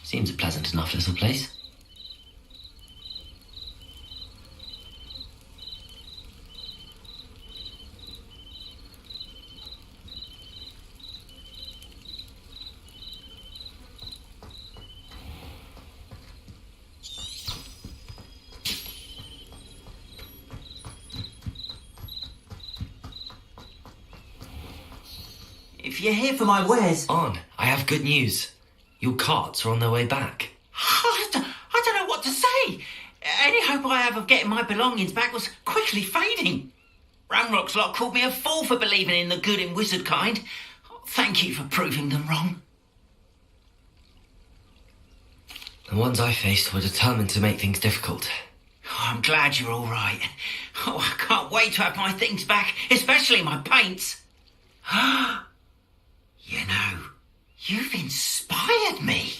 Seems a pleasant enough little place. If you're here for my wares... On, I have good news. Your carts are on their way back. I don't know what to say. Any hope I have of getting my belongings back was quickly fading. Ranrock's lot called me a fool for believing in the good and wizard kind. Thank you for proving them wrong. The ones I faced were determined to make things difficult. Oh, I'm glad you're all right. Oh, I can't wait to have my things back, especially my paints. You know, you've inspired me.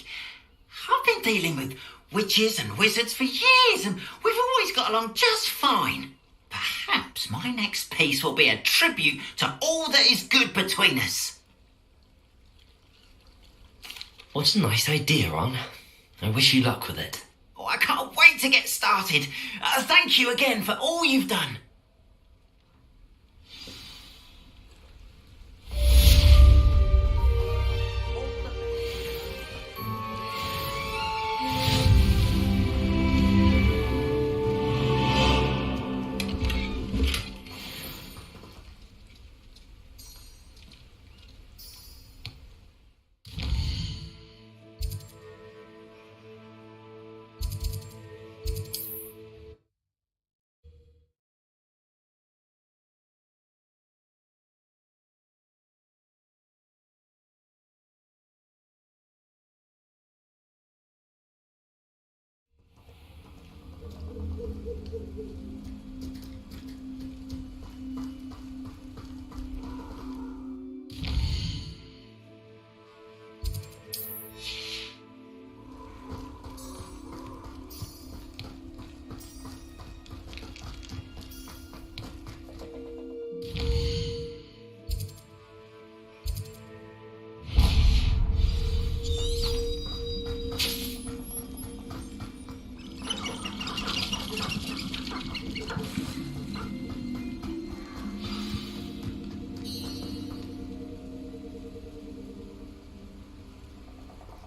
I've been dealing with witches and wizards for years, and we've always got along just fine. Perhaps my next piece will be a tribute to all that is good between us. What a nice idea, Ron. I wish you luck with it. Oh, I can't wait to get started. Thank you again for all you've done.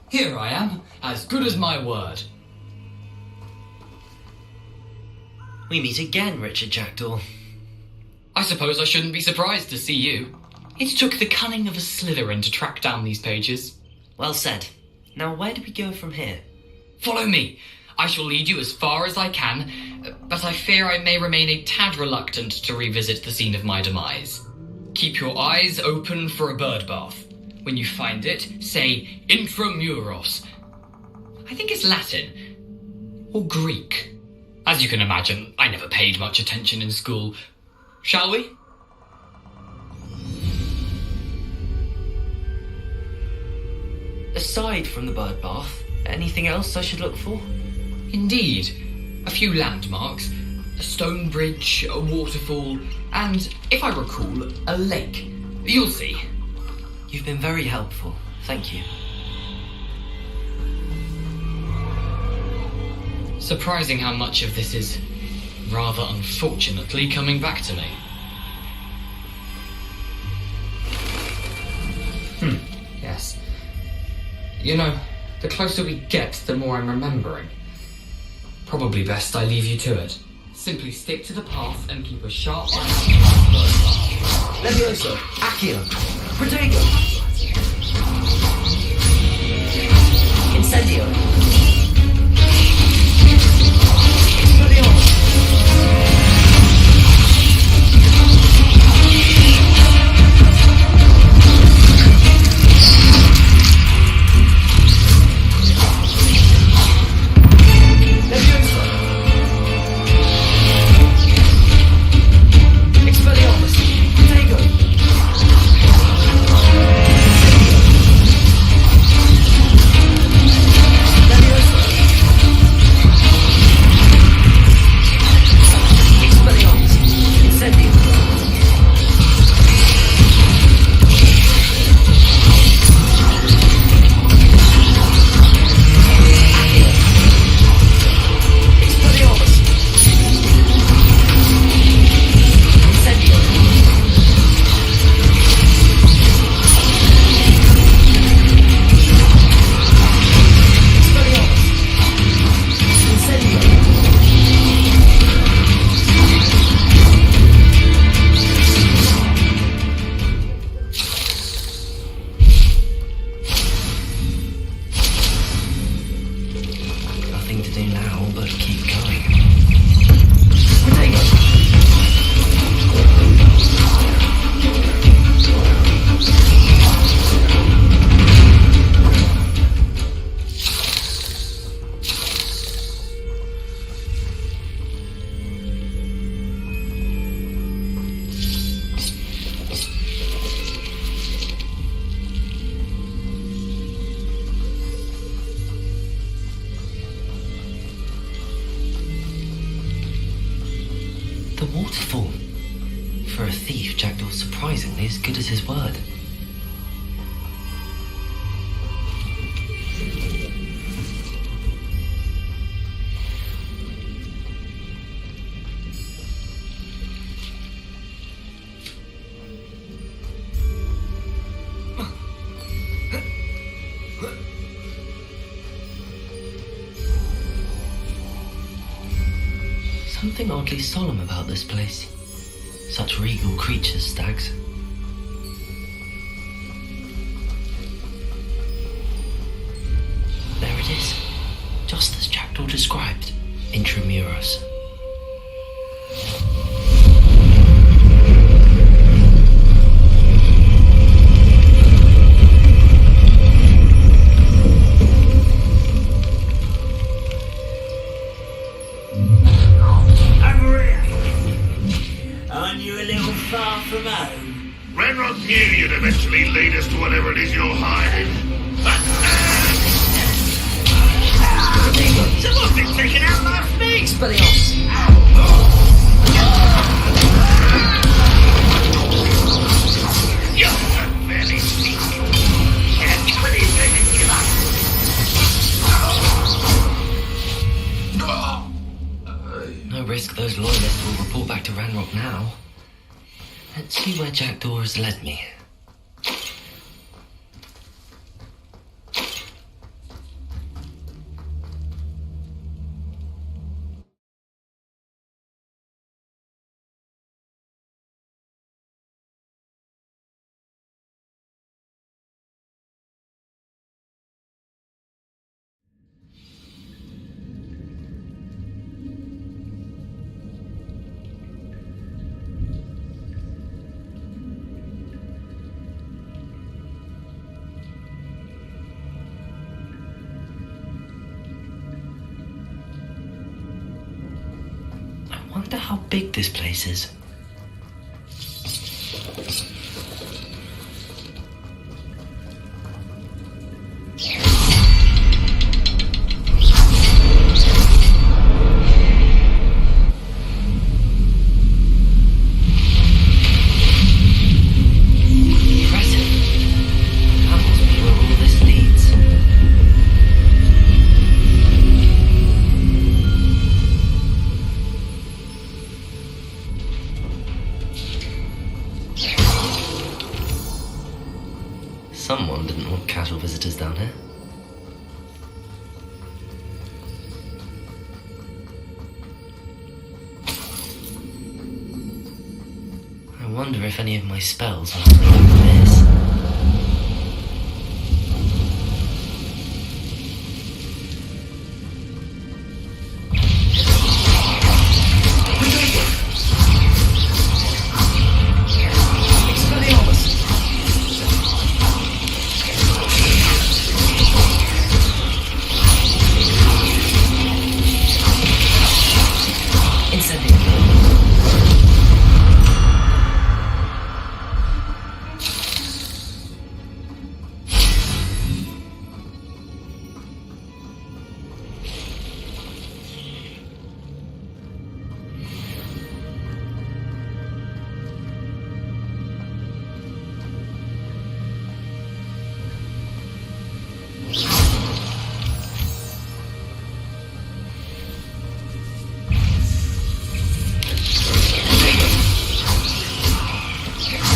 Here I am, as good as my word. We meet again, Richard Jackdaw. I suppose I shouldn't be surprised to see you. It took the cunning of a Slytherin to track down these pages. Well said. Now where do we go from here? Follow me. I shall lead you as far as I can, but I fear I may remain a tad reluctant to revisit the scene of my demise. Keep your eyes open for a bird bath. When you find it, say intramuros. I think it's Latin. Or Greek. As you can imagine, I never paid much attention in school. Shall we? Aside from the bird bath, anything else I should look for? Indeed. A few landmarks. A stone bridge, a waterfall, and, if I recall, a lake. You'll see. You've been very helpful. Thank you. Surprising how much of this is, rather unfortunately, coming back to me. Yes. You know, the closer we get, the more I'm remembering. Probably best I leave you to it. Simply stick to the path and keep a sharp eye. Levioso, Accio, Protego, Incendio, Expelliarmus. Expelliarmus, Protego, The waterfall. For a thief, Jackdaw's surprisingly as good as his word. Something oddly solemn about this place. Such regal creatures, stags. There it is, just as Jackdaw described, intramuros. Renrock knew you'd eventually lead us to whatever it is you're hiding. Someone's been taking out my face! Expelliarmus! You're a very sneaky. Can't give anything and give up. No risk those loyalists will report back to Ranrock now. Let's see where Jackdaw has led me. I wonder how big this place is. Someone didn't want casual visitors down here. I wonder if any of my spells will have to do with this.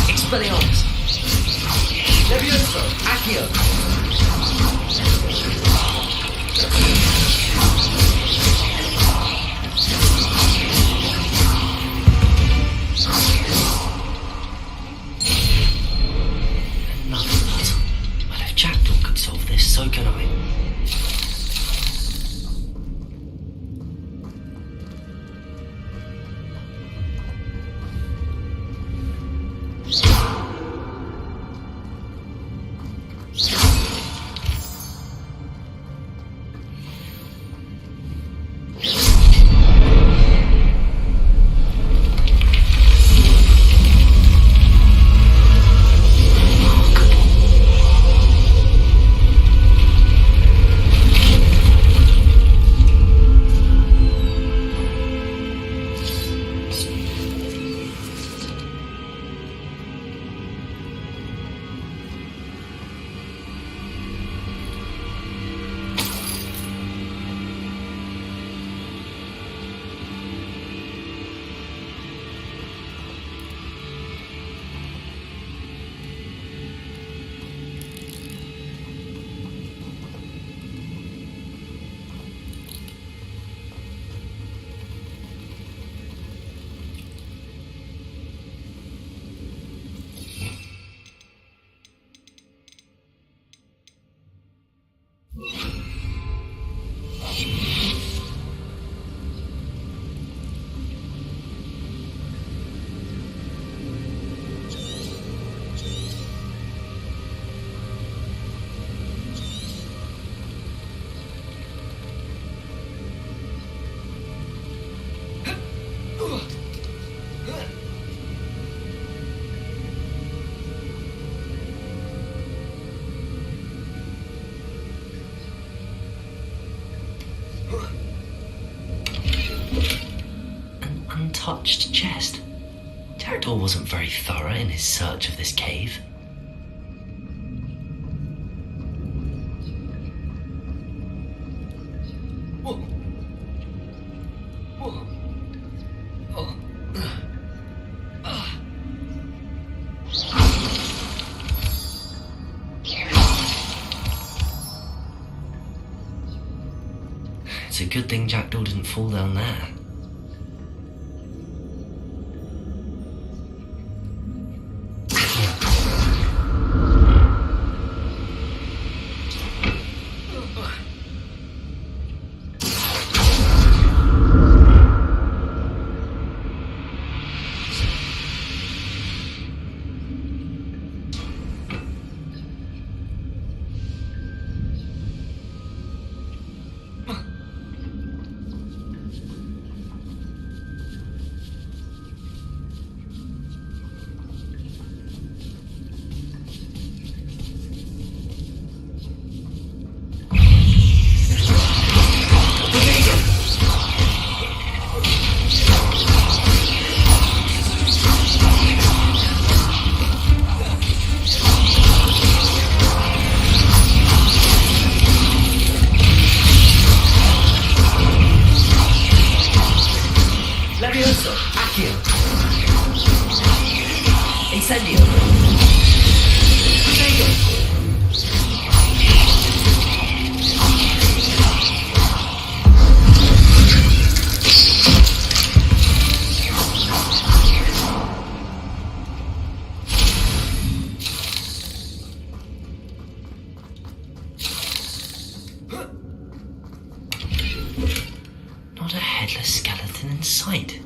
Expelliarmus! Levioso! Accio! Well, if Jackdaw could solve this, so can I. untouched chest. Jackdaw wasn't very thorough in his search of this cave. It's a good thing Jackdaw didn't fall down there. Not a headless skeleton in sight.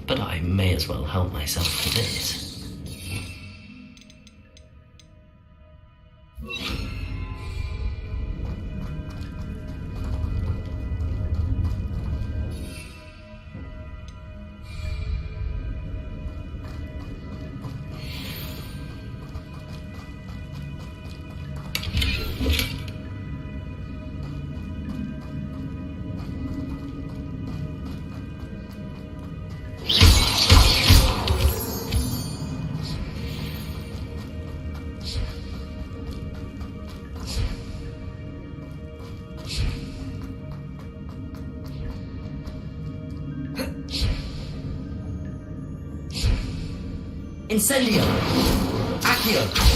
But I may as well help myself to this. Incendio! Accio!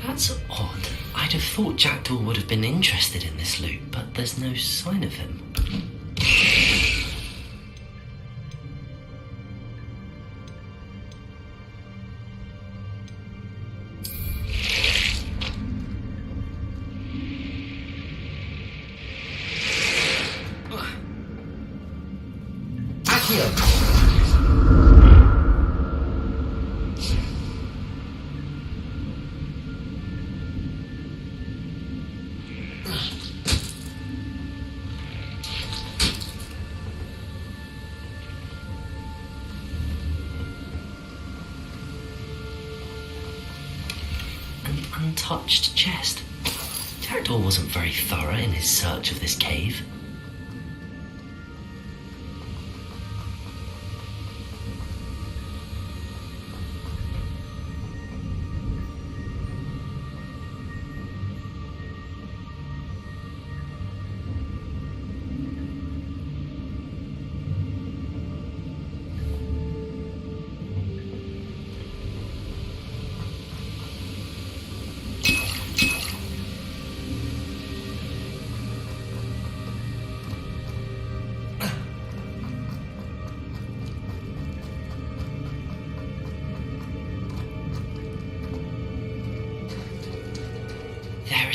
That's odd. I'd have thought Jackdaw would have been interested in this loot, but there's no sign of him. Untouched chest. Jackdaw wasn't very thorough in his search of this cave.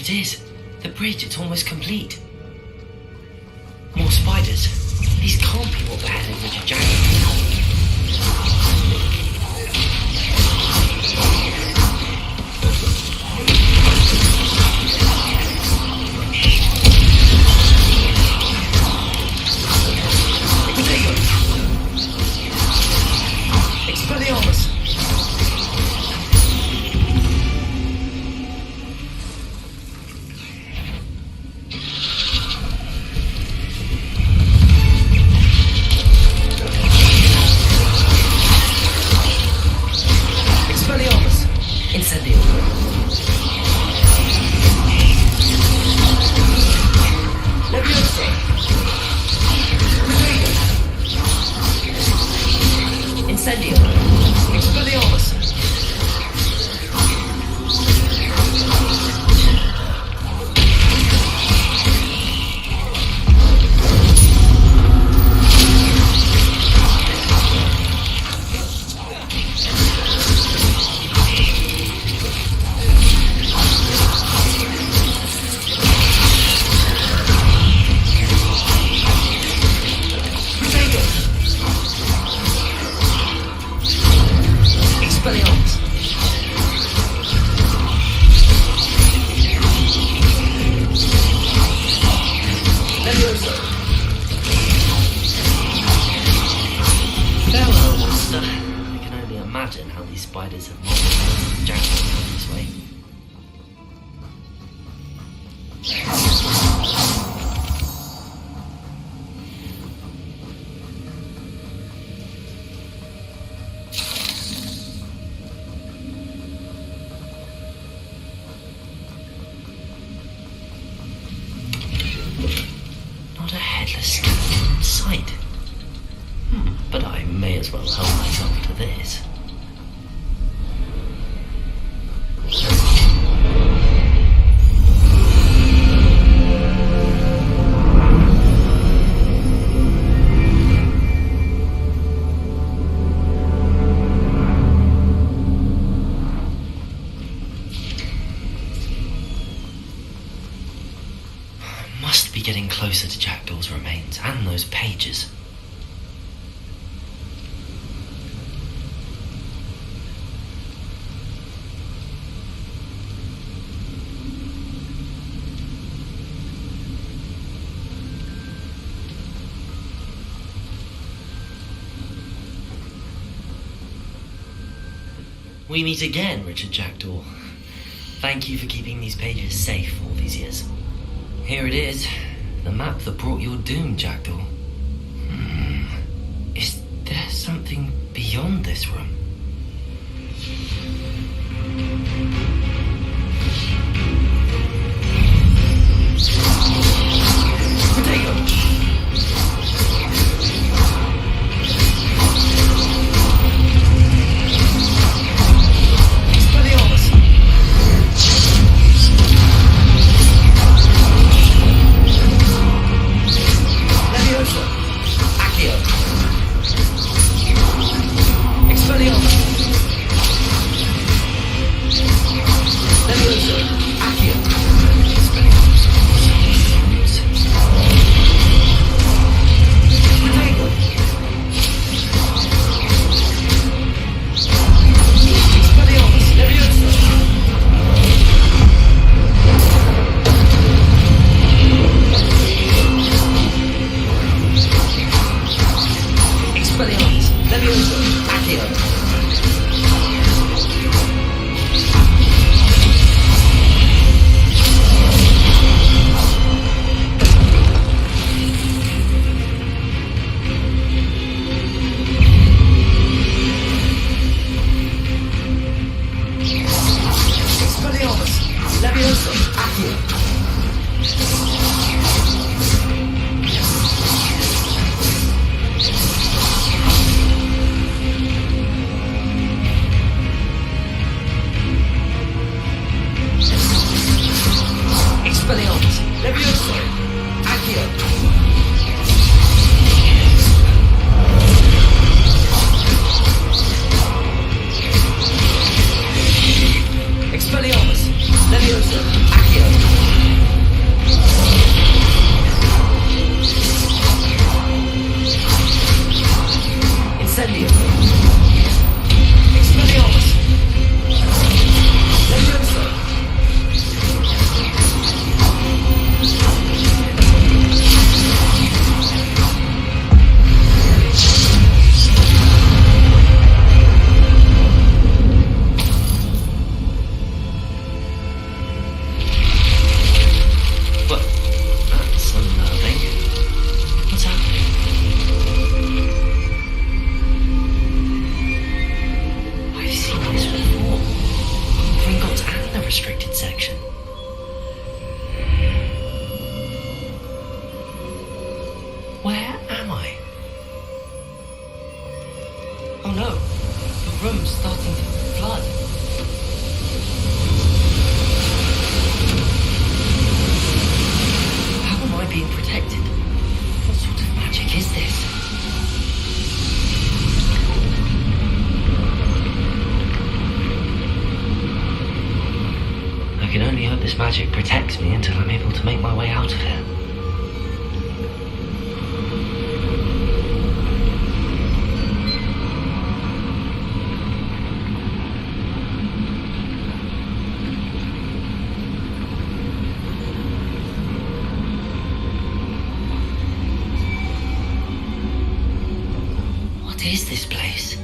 it is. The bridge, it's almost complete. More spiders. These can't be what beheaded Richard Jackson. Expelliarmus! Expelliarmus! Incendio! Leviosa! Incendio! Expelliarmus! Expelliarmus! Leviosa! Farewell, monster. I can only imagine how these spiders have modeled Jackson this way. Not a headless skeleton in sight. But I may as well help myself to this. Must be getting closer to Jackdaw's remains and those pages. We meet again, Richard Jackdaw. Thank you for keeping these pages safe all these years. Here it is, the map that brought your doom, Jackdaw. Is there something beyond this room? Potato! Oh no, the room's starting to flood. How am I being protected? What sort of magic is this? I can only hope this magic protects me until I'm able to make my way out of here. What is this place?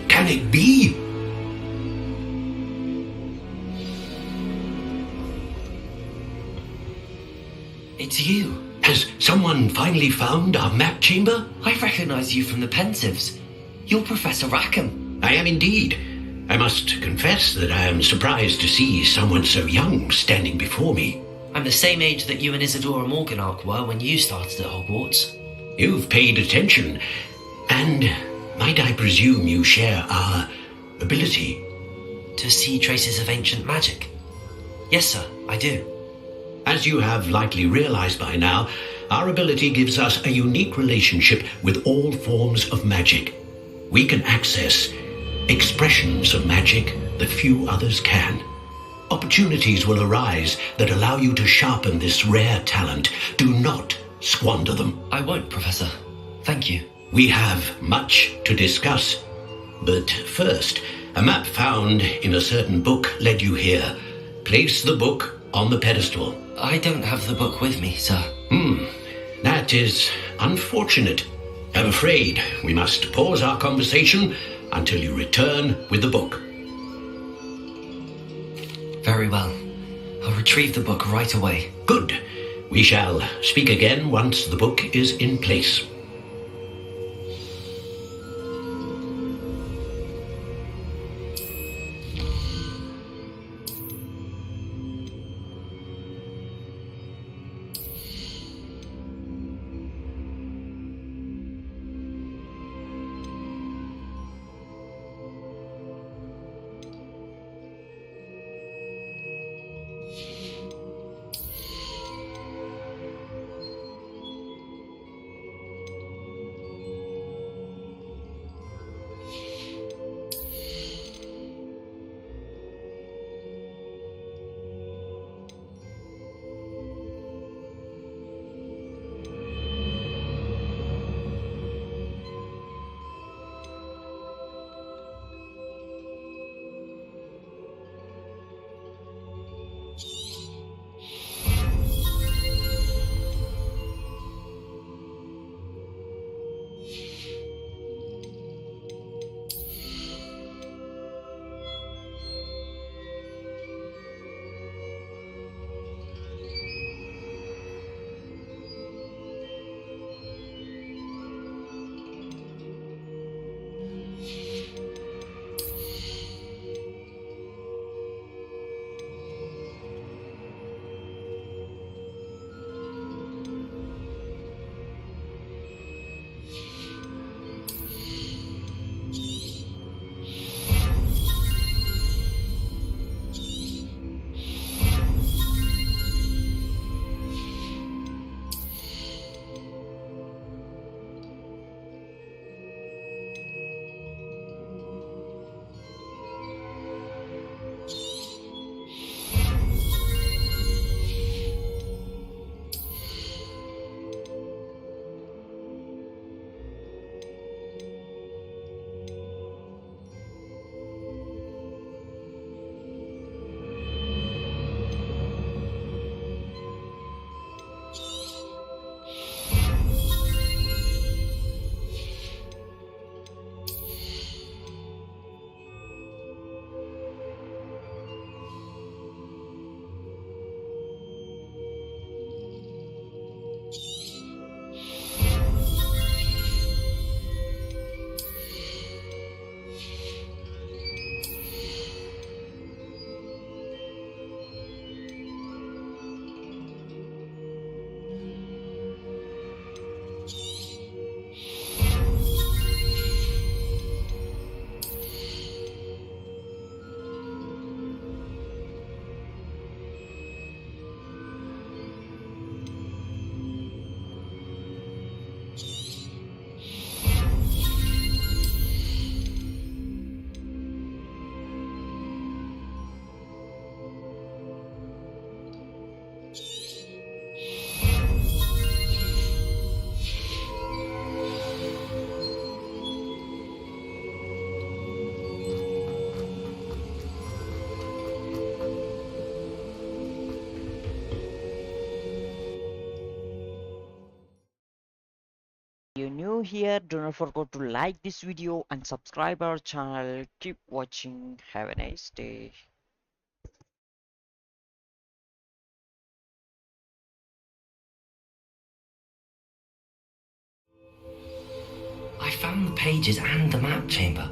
Can it be? It's you. Has someone finally found our map chamber? I recognize you from the Pensives. You're Professor Rackham. I am indeed. I must confess that I am surprised to see someone so young standing before me. I'm the same age that you and Isadora Morganark were when you started at Hogwarts. You've paid attention, and might I presume you share our ability? To see traces of ancient magic? Yes, sir, I do. As you have likely realized by now, our ability gives us a unique relationship with all forms of magic. We can access expressions of magic that few others can. Opportunities will arise that allow you to sharpen this rare talent. Do not squander them. I won't, Professor. Thank you. We have much to discuss. But first, a map found in a certain book led you here. Place the book on the pedestal. I don't have the book with me, sir. That is unfortunate. I'm afraid we must pause our conversation until you return with the book. Very well. I'll retrieve the book right away. Good. We shall speak again once the book is in place. here, do not forget to like this video and subscribe our channel. Keep watching. Have a nice day. I found the pages and the map chamber.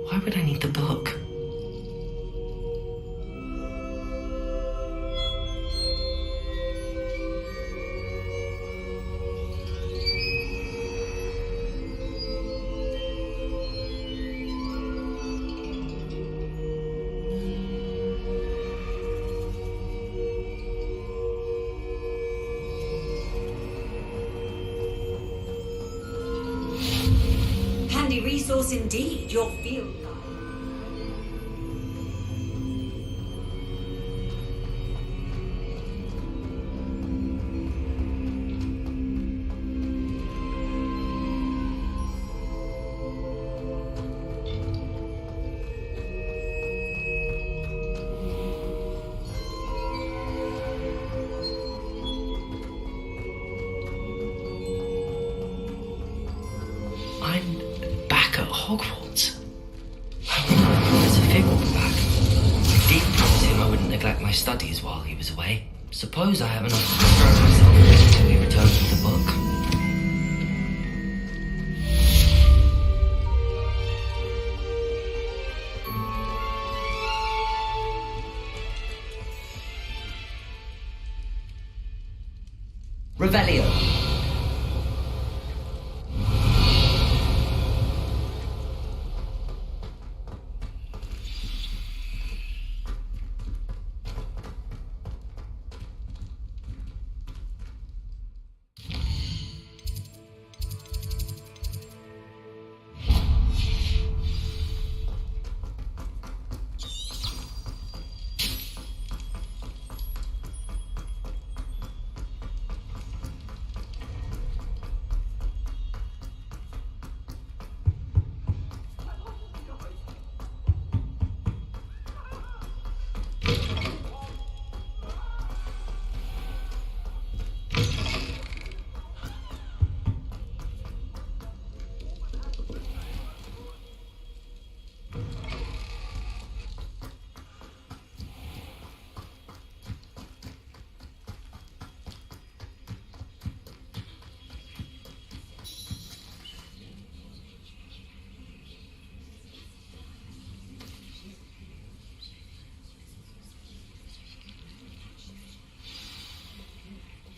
Why would I need the book? Handy resource indeed, your field guide. I'm back at Hogwarts. Professor Fig will be back. I did promise him I wouldn't neglect my studies while he was away. Suppose I have enough to distract myself with until he returns with the book. Revelio.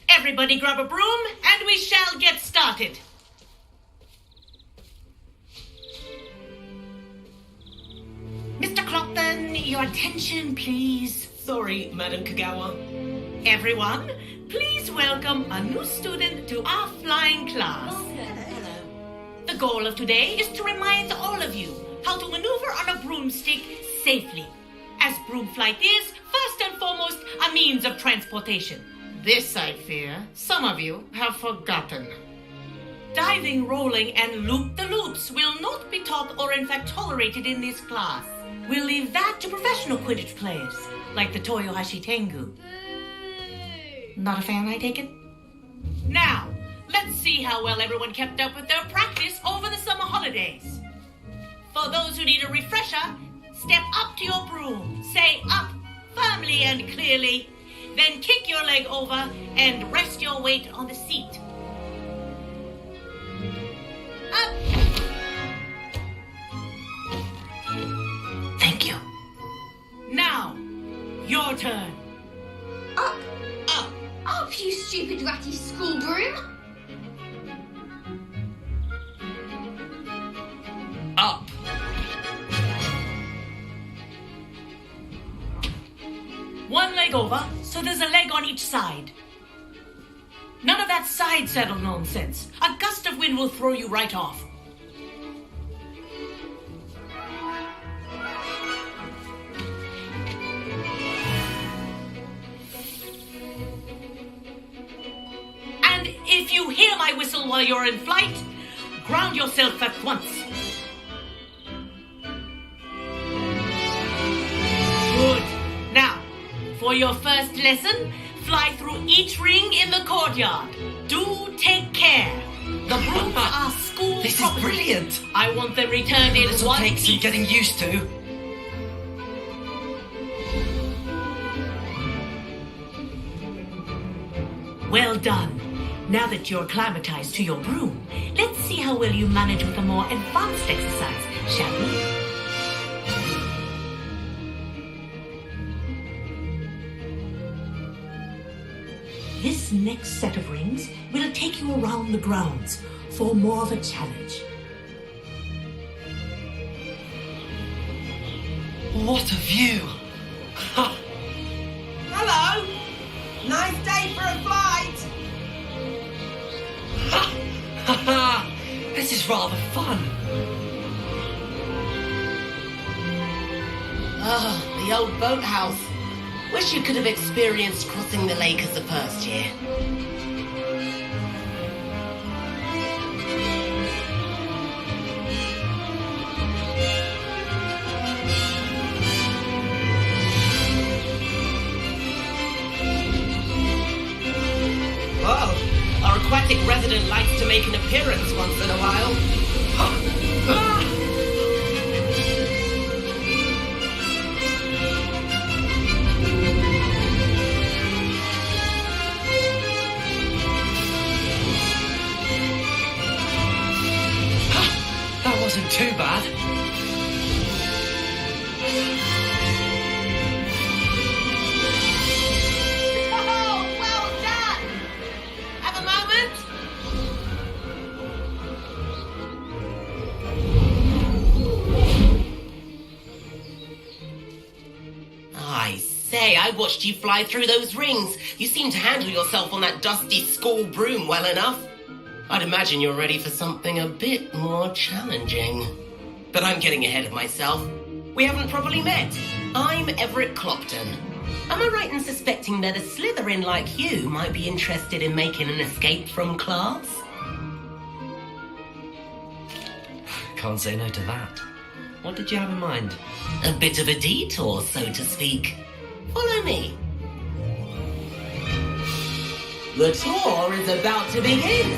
Everybody grab a broom, and we shall get started. Mr. Clockton, your attention, please. Sorry, Madam Kagawa. Everyone, please welcome a new student to our flying class. The goal of today is to remind all of you how to maneuver on a broomstick safely, as broom flight is, first and foremost, a means of transportation. This, I fear, some of you have forgotten. Diving, rolling, and loop-the-loops will not be taught or in fact tolerated in this class. We'll leave that to professional Quidditch players, like the Toyohashi Tengu. Not a fan, I take it? Now, let's see how well everyone kept up with their practice over the summer holidays. For those who need a refresher, step up to your broom, say up firmly and clearly, then kick your leg over and rest your weight on the seat. Up! Thank you. Now, your turn. Up, Up! up, you stupid ratty school broom! Up! One leg over, so there's a leg on each side. None of that side saddle nonsense. A gust of wind will throw you right off. And if you hear my whistle while you're in flight, ground yourself at once. Good. Now, for your first lesson, fly through each ring in the courtyard. Do take care. The brooms are school This is property. brilliant. I want them returned in This will one take some piece. getting used to. Well done. Now that you're acclimatized to your broom, let's see how well you manage with a more advanced exercise, shall we? This next set of rings will take you around the grounds for more of a challenge. What a view. Hello! Nice day for a flight! This is rather fun. Oh, the old boathouse. Wish you could have experienced crossing the lake as a first year. Oh, our aquatic resident likes to make an appearance once in a while. That wasn't too bad. Oh, well done! Have a moment? I say, I watched you fly through those rings. You seem to handle yourself on that dusty school broom well enough. I'd imagine you're ready for something a bit more challenging. But I'm getting ahead of myself. We haven't properly met. I'm Everett Clopton. Am I right in suspecting that a Slytherin like you might be interested in making an escape from class? Can't say no to that. What did you have in mind? A bit of a detour, so to speak. Follow me. The tour is about to begin.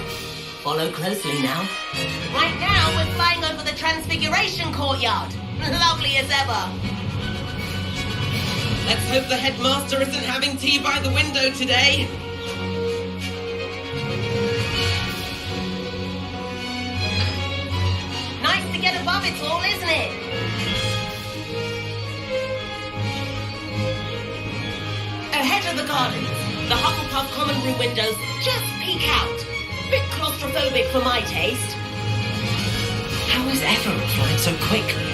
Follow closely now. Right now, we're flying over the Transfiguration Courtyard. Lovely as ever. Let's hope the headmaster isn't having tea by the window today. Nice to get above it all, isn't it? Ahead of the gardens, the Hufflepuff common room windows just peek out. Bit claustrophobic for my taste. How is Everett flying so quickly?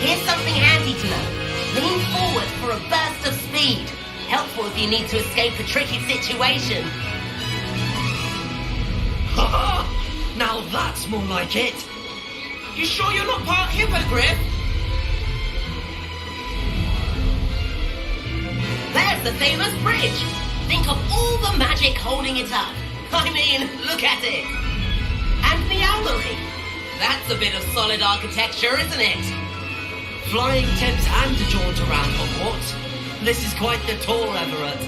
Here's something handy to know. Lean forward for a burst of speed. Helpful if you need to escape a tricky situation. Now that's more like it. You sure you're not part hippogriff? There's the famous bridge. Think of all the magic holding it up. I mean, look at it. And the owlery. That's a bit of solid architecture, isn't it? Flying tips and a jaunt around Hogwarts. This is quite the tour, Everett.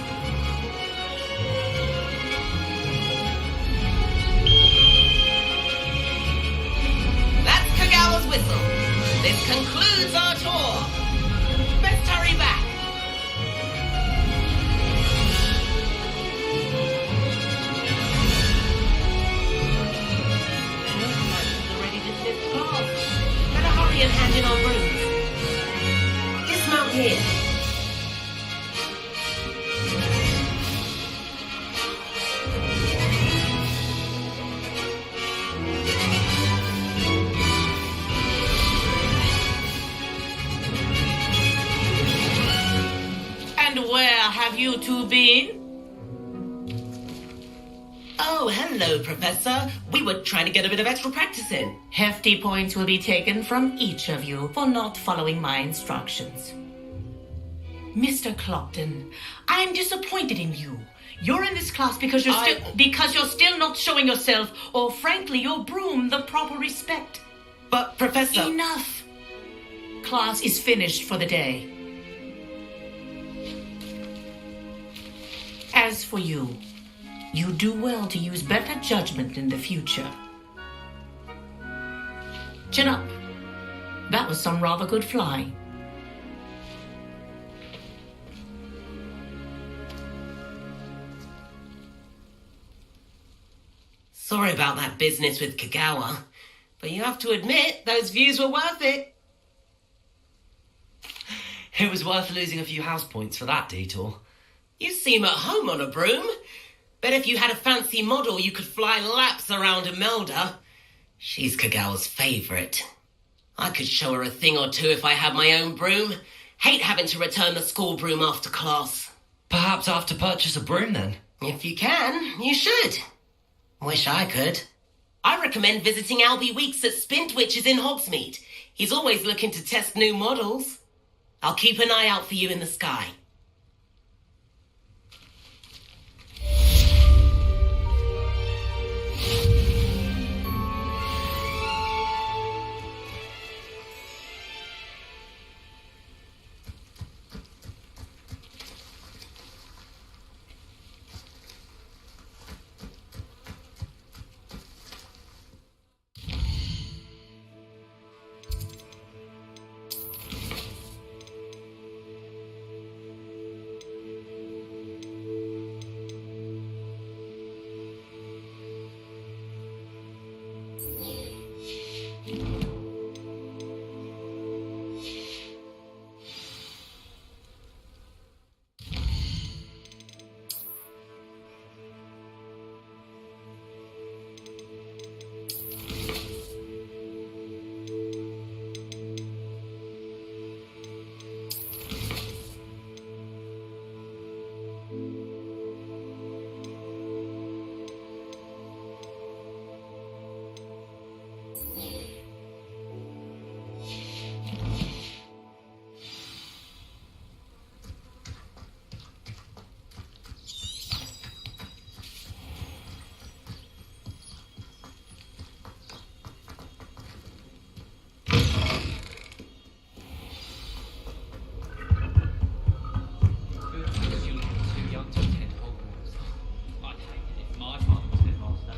That's Kagawa's whistle. This concludes our tour. Best hurry back. Already dismissed class. Better hurry and hand in our brooms. Dismount here. And where have you two been? Oh, hello, Professor. We were trying to get a bit of extra practice in. Hefty points will be taken from each of you for not following my instructions. Mr. Clopton, I'm disappointed in you. You're in this class because you're still not showing yourself, or frankly, your broom, the proper respect. But, Professor... Enough. Class is finished for the day. As for you, You do well to use better judgment in the future. Chin up. That was some rather good flying. Sorry about that business with Kagawa, but you have to admit those views were worth it. It was worth losing a few house points for that detour. You seem at home on a broom. Bet if you had a fancy model, you could fly laps around Imelda. She's Kagawa's favourite. I could show her a thing or two if I had my own broom. Hate having to return the school broom after class. Perhaps I'll have to purchase a broom then. If you can, you should. Wish I could. I recommend visiting Albie Weeks at Spint Witches in Hogsmeade. He's always looking to test new models. I'll keep an eye out for you in the sky.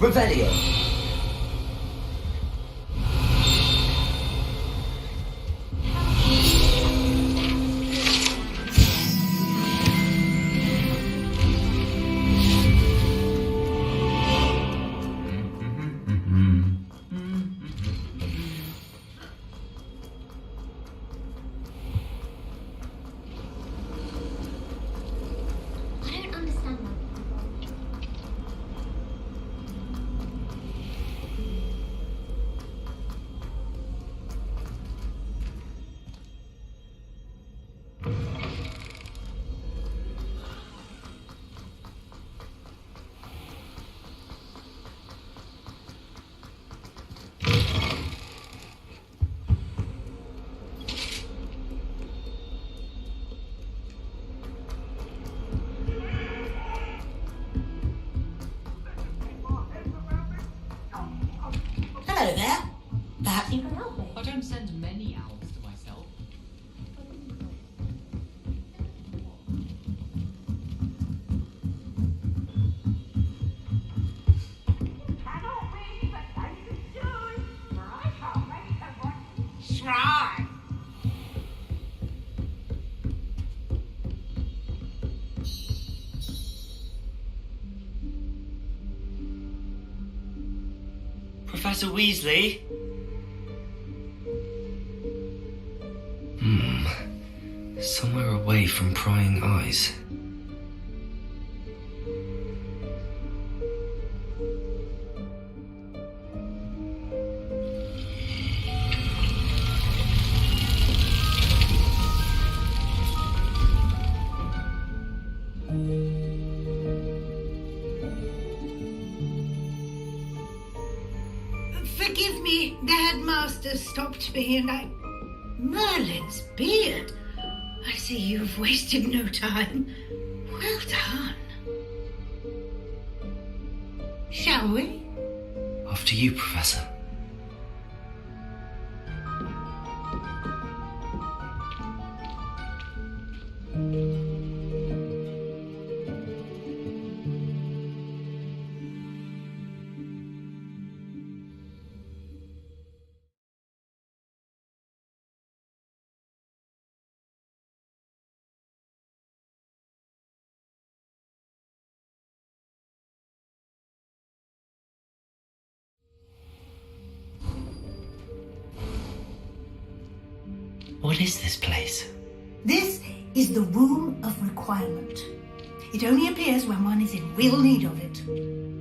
Revelio. I don't understand that. Hello there. Perhaps you can help me. I don't send many owls to myself. Try. Professor Weasley? Somewhere away from prying eyes. Forgive me, the headmaster stopped me and I... Merlin's beard. I see you've wasted no time. Well done. Shall we? After you, Professor. What is this place? This is the Room of Requirement. It only appears when one is in real need of it.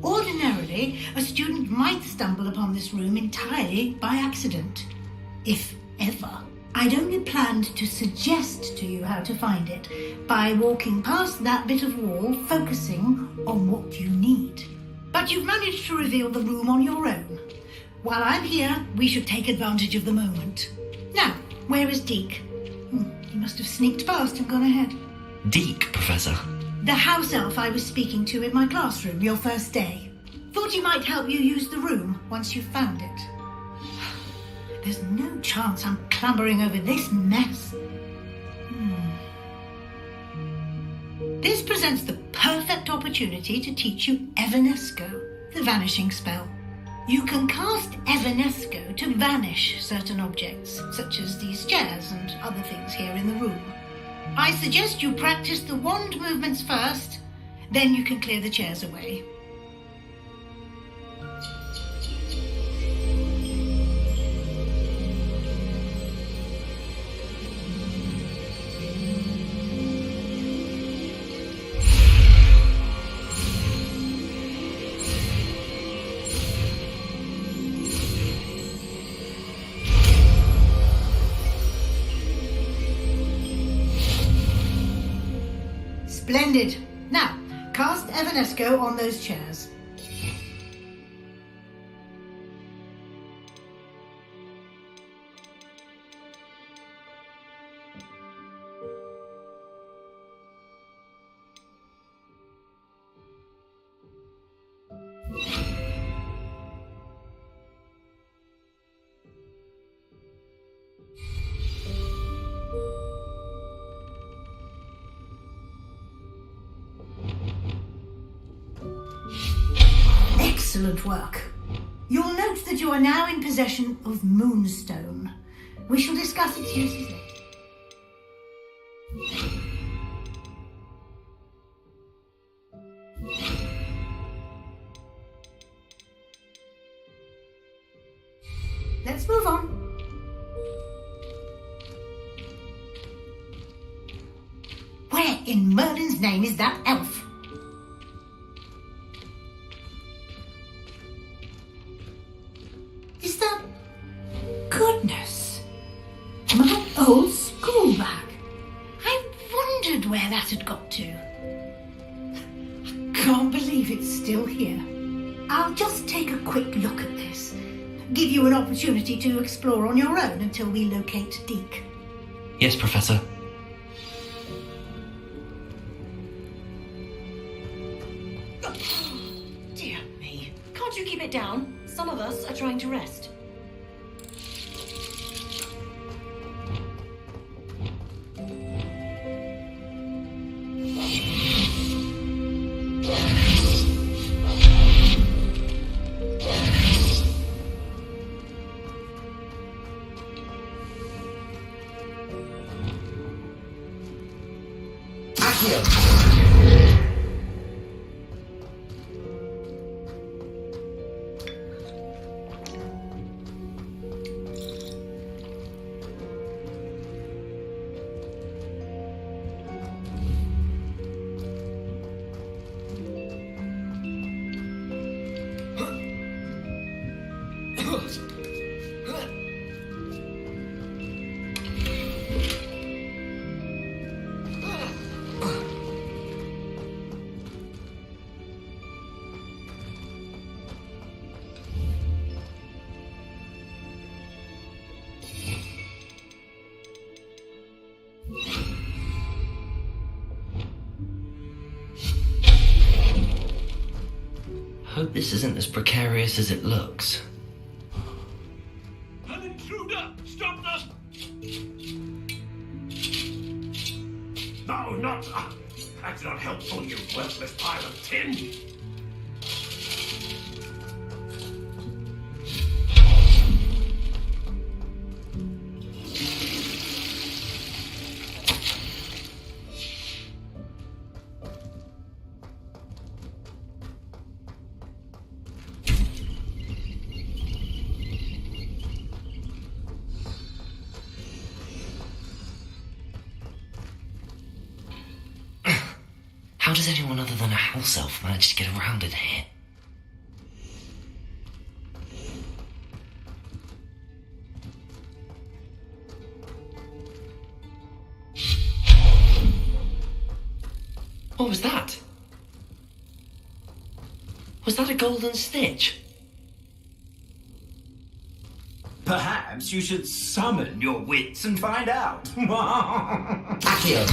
Ordinarily, a student might stumble upon this room entirely by accident. If ever. I'd only planned to suggest to you how to find it by walking past that bit of wall, focusing on what you need. But you've managed to reveal the room on your own. While I'm here, we should take advantage of the moment. Now, where is Deke? He must have sneaked past and gone ahead. Deke, Professor. The house elf I was speaking to in my classroom your first day. Thought he might help you use the room once you found it. There's no chance I'm clambering over this mess. This presents the perfect opportunity to teach you Evanesco, the vanishing spell. You can cast Evanesco to vanish certain objects, such as these chairs and other things here in the room. I suggest you practice the wand movements first, then you can clear the chairs away. Splendid. Now, cast Evanesco on those chairs. Excellent work. You'll note that you are now in possession of Moonstone. We shall discuss its uses later. Let's move on. Where in Merlin's name is that elf? Is that... Goodness. My old school bag. I wondered where that had got to. Can't believe it's still here. I'll just take a quick look at this. Give you an opportunity to explore on your own until we locate Deke. Yes, Professor. Dear me. Can't you keep it down? Some of us are trying to rest. Hope this isn't as precarious as it looks. An intruder! Stop that! No, not... that's not helpful, you worthless pile of tin! How does anyone other than a house elf manage to get around in here? What was that? Was that a golden stitch? Perhaps you should summon your wits and find out. Accio!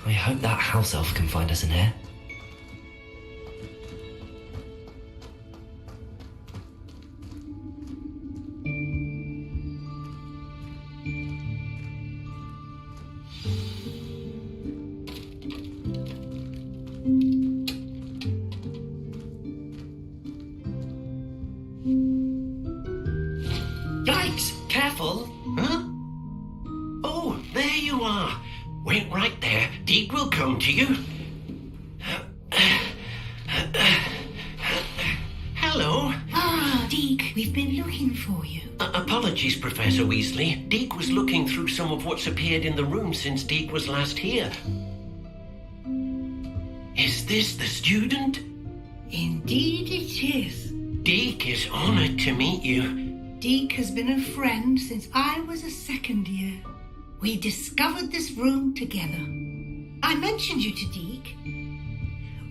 I hope that house elf can find us in here. Yikes! Careful! Huh? Oh, there you are. Wait right there. Deke will come to you. Hello. Ah, Deke, we We've been looking for you. Apologies, Professor Weasley. Deke was looking through some of what's appeared in the room since Deke was last here. Is this the student? Indeed it is. Deke is honored to meet you. Deke has been a friend since I was a second year. We discovered this room together. I mentioned you to Deke.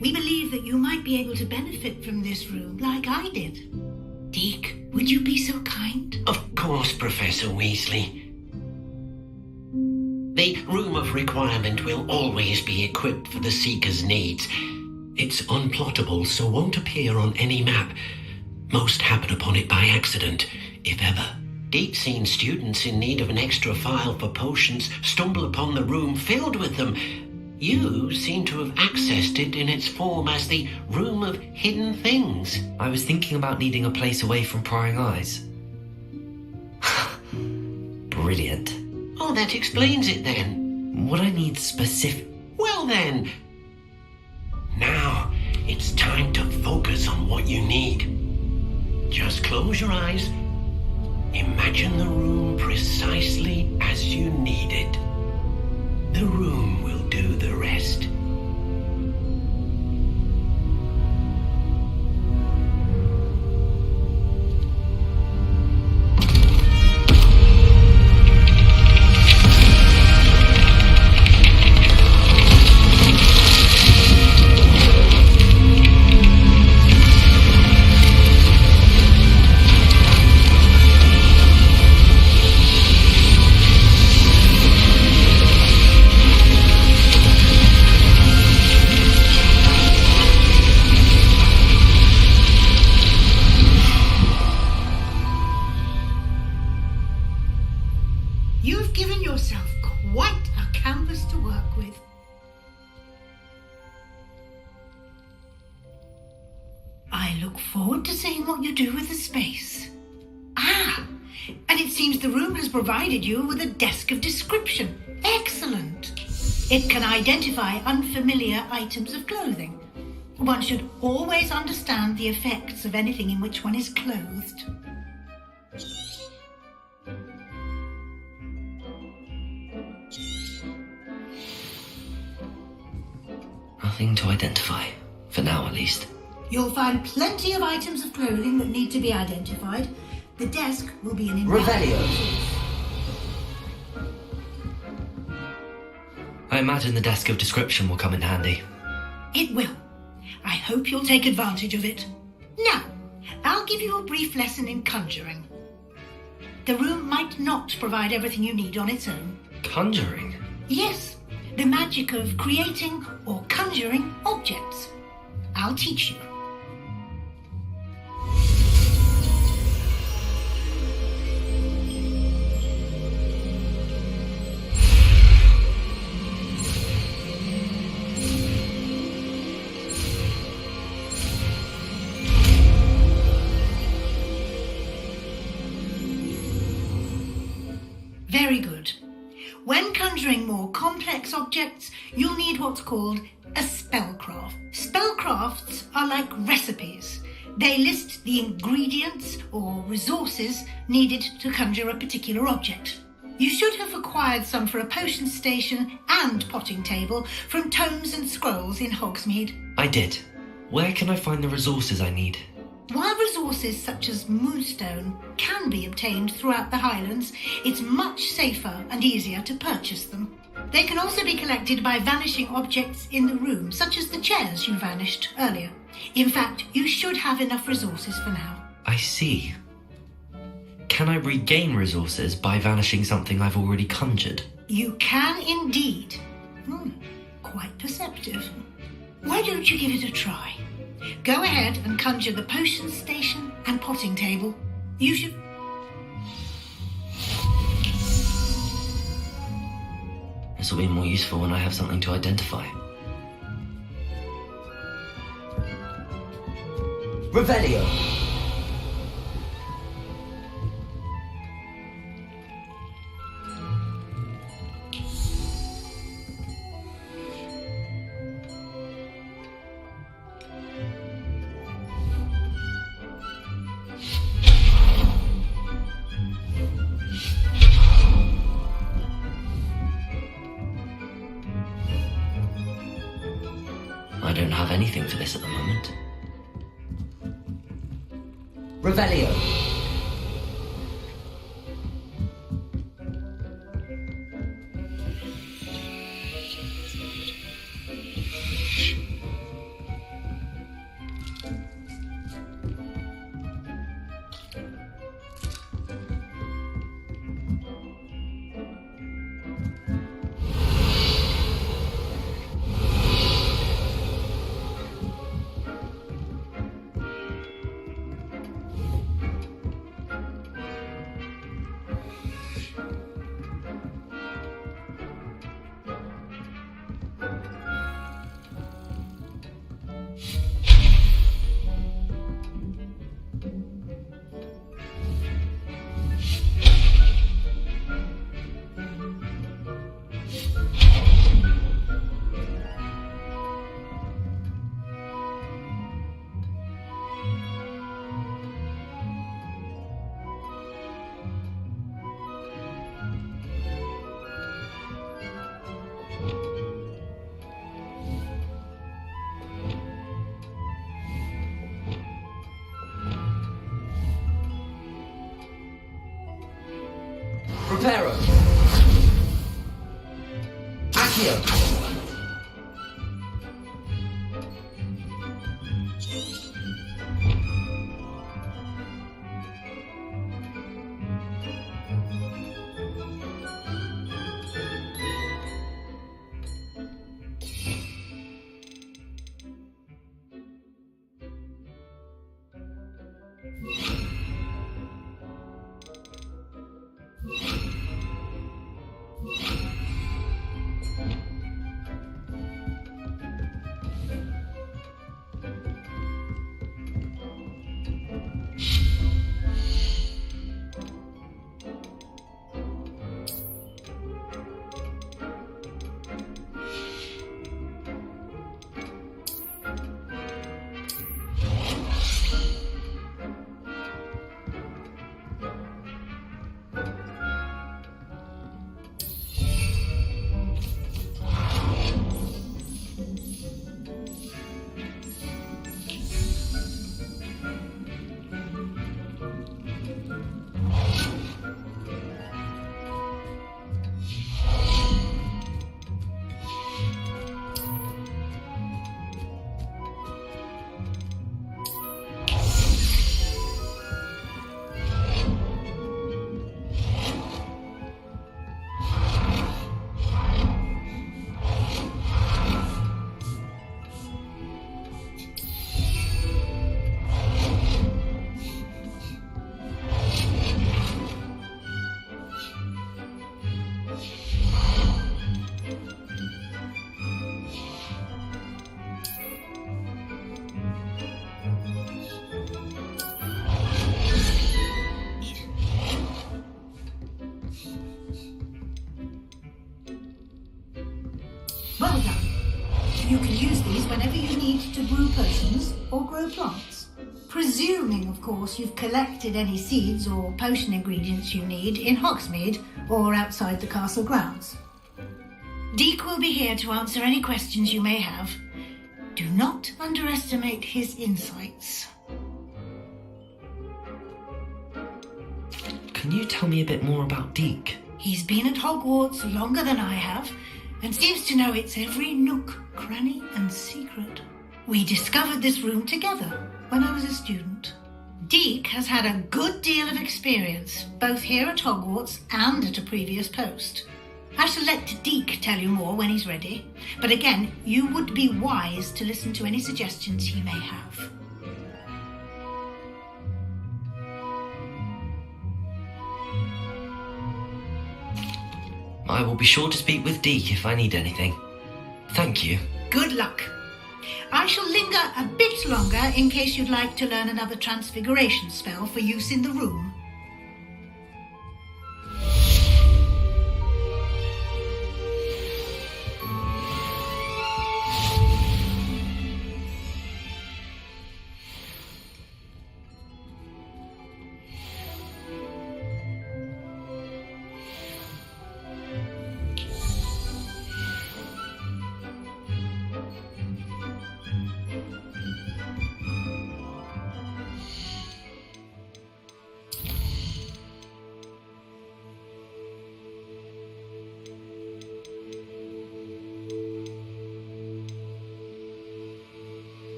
We believe that you might be able to benefit from this room like I did. Deke, would you be so kind? Of course, Professor Weasley. The Room of Requirement will always be equipped for the Seeker's needs. It's unplottable, so won't appear on any map. Most happen upon it by accident, if ever. Deep-seen students in need of an extra file for potions stumble upon the room filled with them. You seem to have accessed it in its form as the Room of Hidden Things. I was thinking about needing a place away from prying eyes. Brilliant. Oh, that explains it then. What I need specific... Well then. Now, it's time to focus on what you need. Just close your eyes. Imagine the room precisely as you need it. The room will do the rest. You've given yourself quite a canvas to work with. I look forward to seeing what you do with the space. Ah, and it seems the room has provided you with a desk of description. Excellent. It can identify unfamiliar items of clothing. One should always understand the effects of anything in which one is clothed. Nothing to identify. For now, at least. You'll find plenty of items of clothing that need to be identified. The desk will be an Revelio. I imagine the desk of description will come in handy. It will. I hope you'll take advantage of it. Now, I'll give you a brief lesson in conjuring. The room might not provide everything you need on its own. Conjuring? Yes, the magic of creating or conjuring objects. I'll teach you. Very good. When conjuring more complex objects, you'll need what's called a spellcraft. Spellcrafts are like recipes. They list the ingredients or resources needed to conjure a particular object. You should have acquired some for a potion station and potting table from tomes and scrolls in Hogsmeade. I did. Where can I find the resources I need? While resources such as moonstone can be obtained throughout the Highlands, it's much safer and easier to purchase them. They can also be collected by vanishing objects in the room, such as the chairs you vanished earlier. In fact, you should have enough resources for now. I see. Can I regain resources by vanishing something I've already conjured? You can indeed. Quite perceptive. Why don't you give it a try? Go ahead and conjure the potion station and potting table. You should... This will be more useful when I have something to identify. Revelio. have anything for this at the moment. Revelio. Preparo. Accio. Well done. You can use these whenever you need to brew potions or grow plants. Presuming, of course, you've collected any seeds or potion ingredients you need in Hogsmeade or outside the castle grounds. Deek will be here to answer any questions you may have. Do not underestimate his insights. Can you tell me a bit more about Deek? He's been at Hogwarts longer than I have, and seems to know its every nook, cranny, and secret. We discovered this room together when I was a student. Deek has had a good deal of experience, both here at Hogwarts and at a previous post. I shall let Deek tell you more when he's ready, but again, you would be wise to listen to any suggestions he may have. I will be sure to speak with Deek if I need anything. Thank you. Good luck. I shall linger a bit longer in case you'd like to learn another transfiguration spell for use in the room.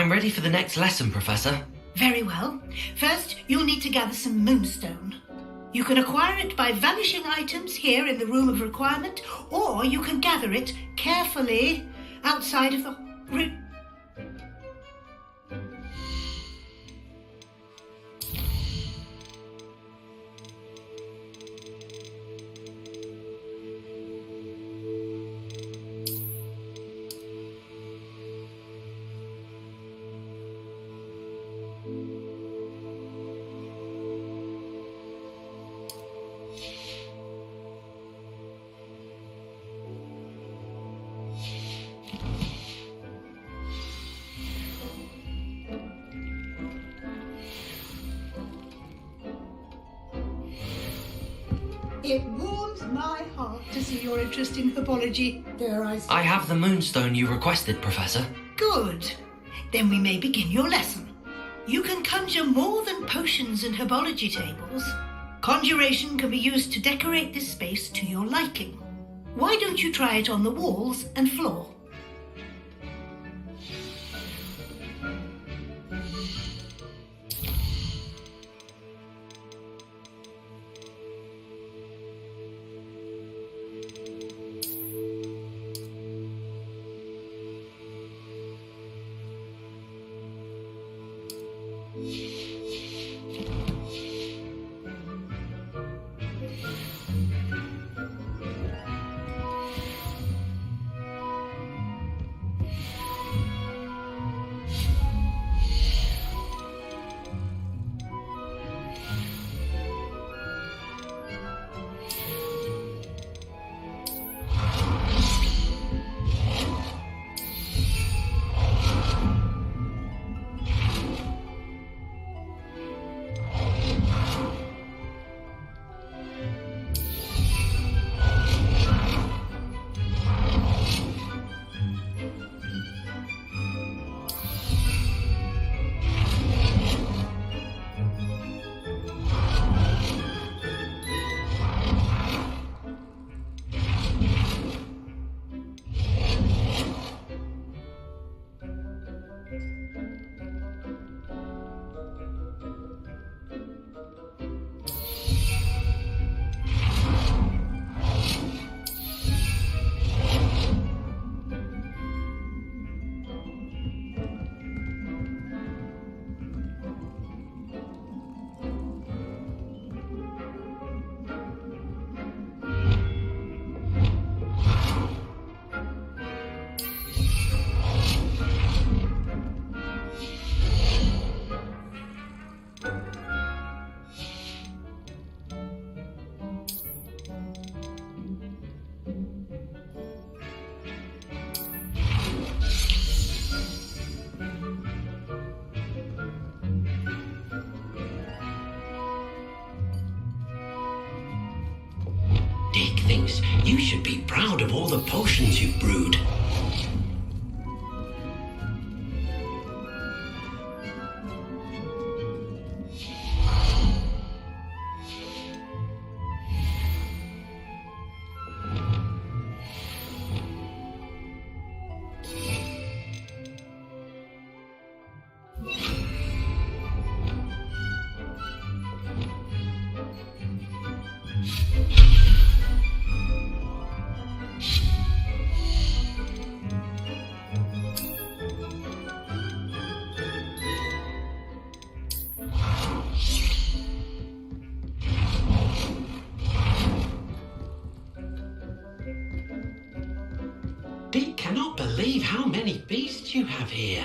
I'm ready for the next lesson, Professor. Very well. First, you'll need to gather some moonstone. You can acquire it by vanishing items here in the room of requirement, or you can gather it carefully outside of the room. It warms my heart to see your interest in herbology. There I have the moonstone you requested, Professor. Good. Then we may begin your lesson. You can conjure more than potions and herbology tables. Conjuration can be used to decorate this space to your liking. Why don't you try it on the walls and floor? Dick thinks you should be proud of all the potions you've brewed. Dick cannot believe how many beasts you have here.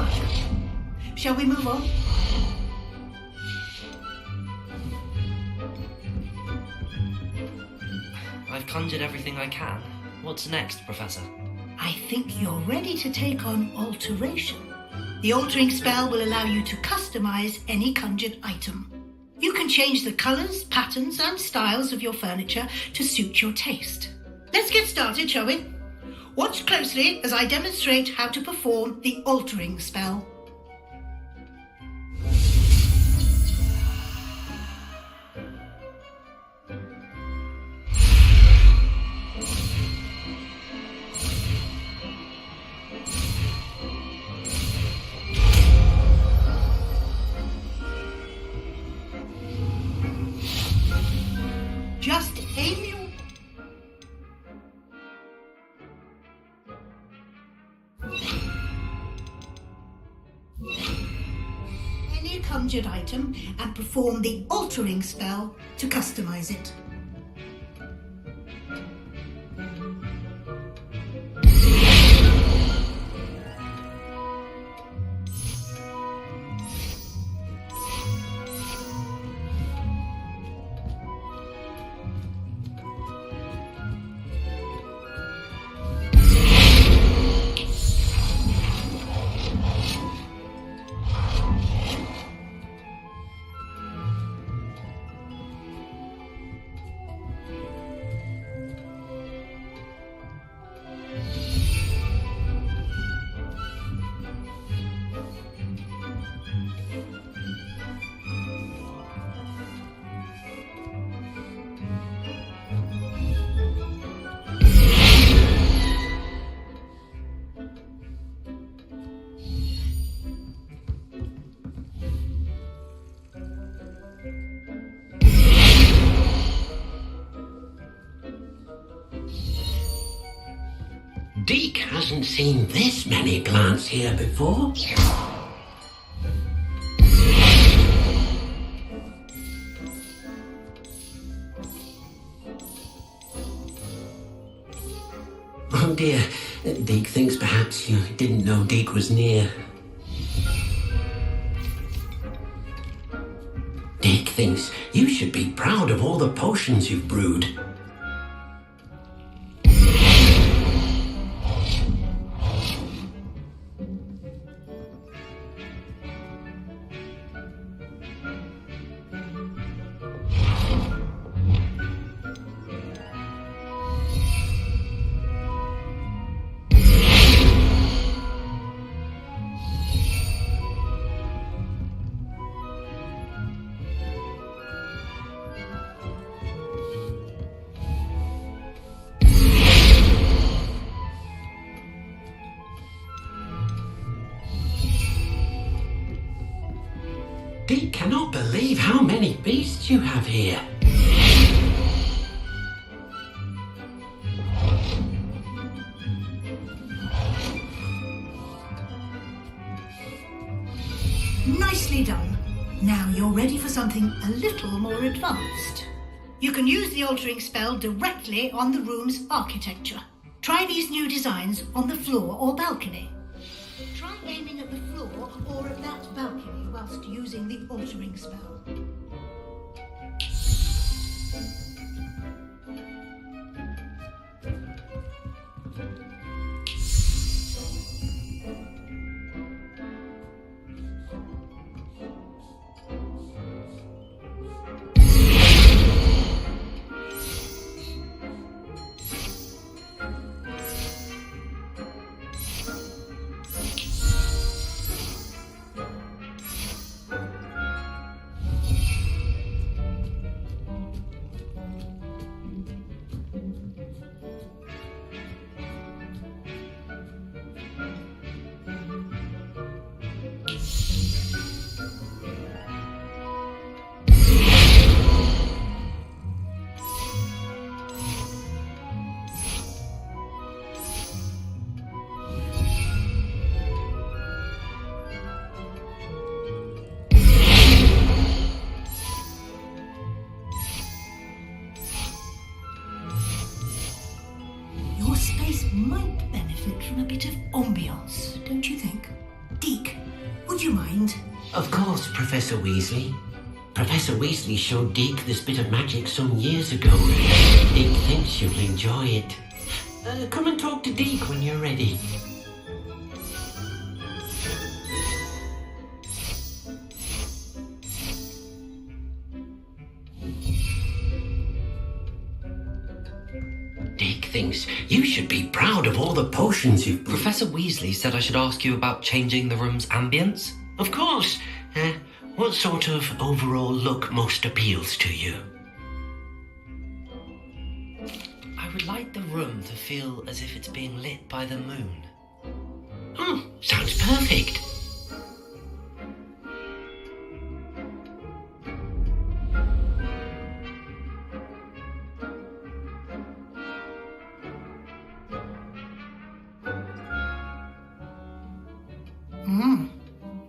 work. Shall we move on? I've conjured everything I can. What's next, Professor? I think you're ready to take on alteration. The altering spell will allow you to customize any conjured item. You can change the colors, patterns, and styles of your furniture to suit your taste. Let's get started, shall we? Watch closely as I demonstrate how to perform the altering spell. Just aim your... any conjured item and perform the altering spell to customize it. Deke hasn't seen this many plants here before. Oh dear, Deke thinks perhaps you didn't know Deke was near. Deke thinks you should be proud of all the potions you've brewed. Deke cannot believe how many beasts you have here. Nicely done. Now you're ready for something a little more advanced. You can use the altering spell directly on the room's architecture. Try these new designs on the floor or balcony. Try aiming at the floor or at that balcony whilst using the altering spell. Space might benefit from a bit of ambiance, don't you think? Deke, would you mind? Of course, Professor Weasley. Professor Weasley showed Deke this bit of magic some years ago. Deke thinks you'll enjoy it. Come and talk to Deke when you're ready. Deke thinks you should be proud of all the potions you've... Professor Weasley said I should ask you about changing the room's ambience? Of course. What sort of overall look most appeals to you? I would like the room to feel as if it's being lit by the moon. Oh, sounds perfect.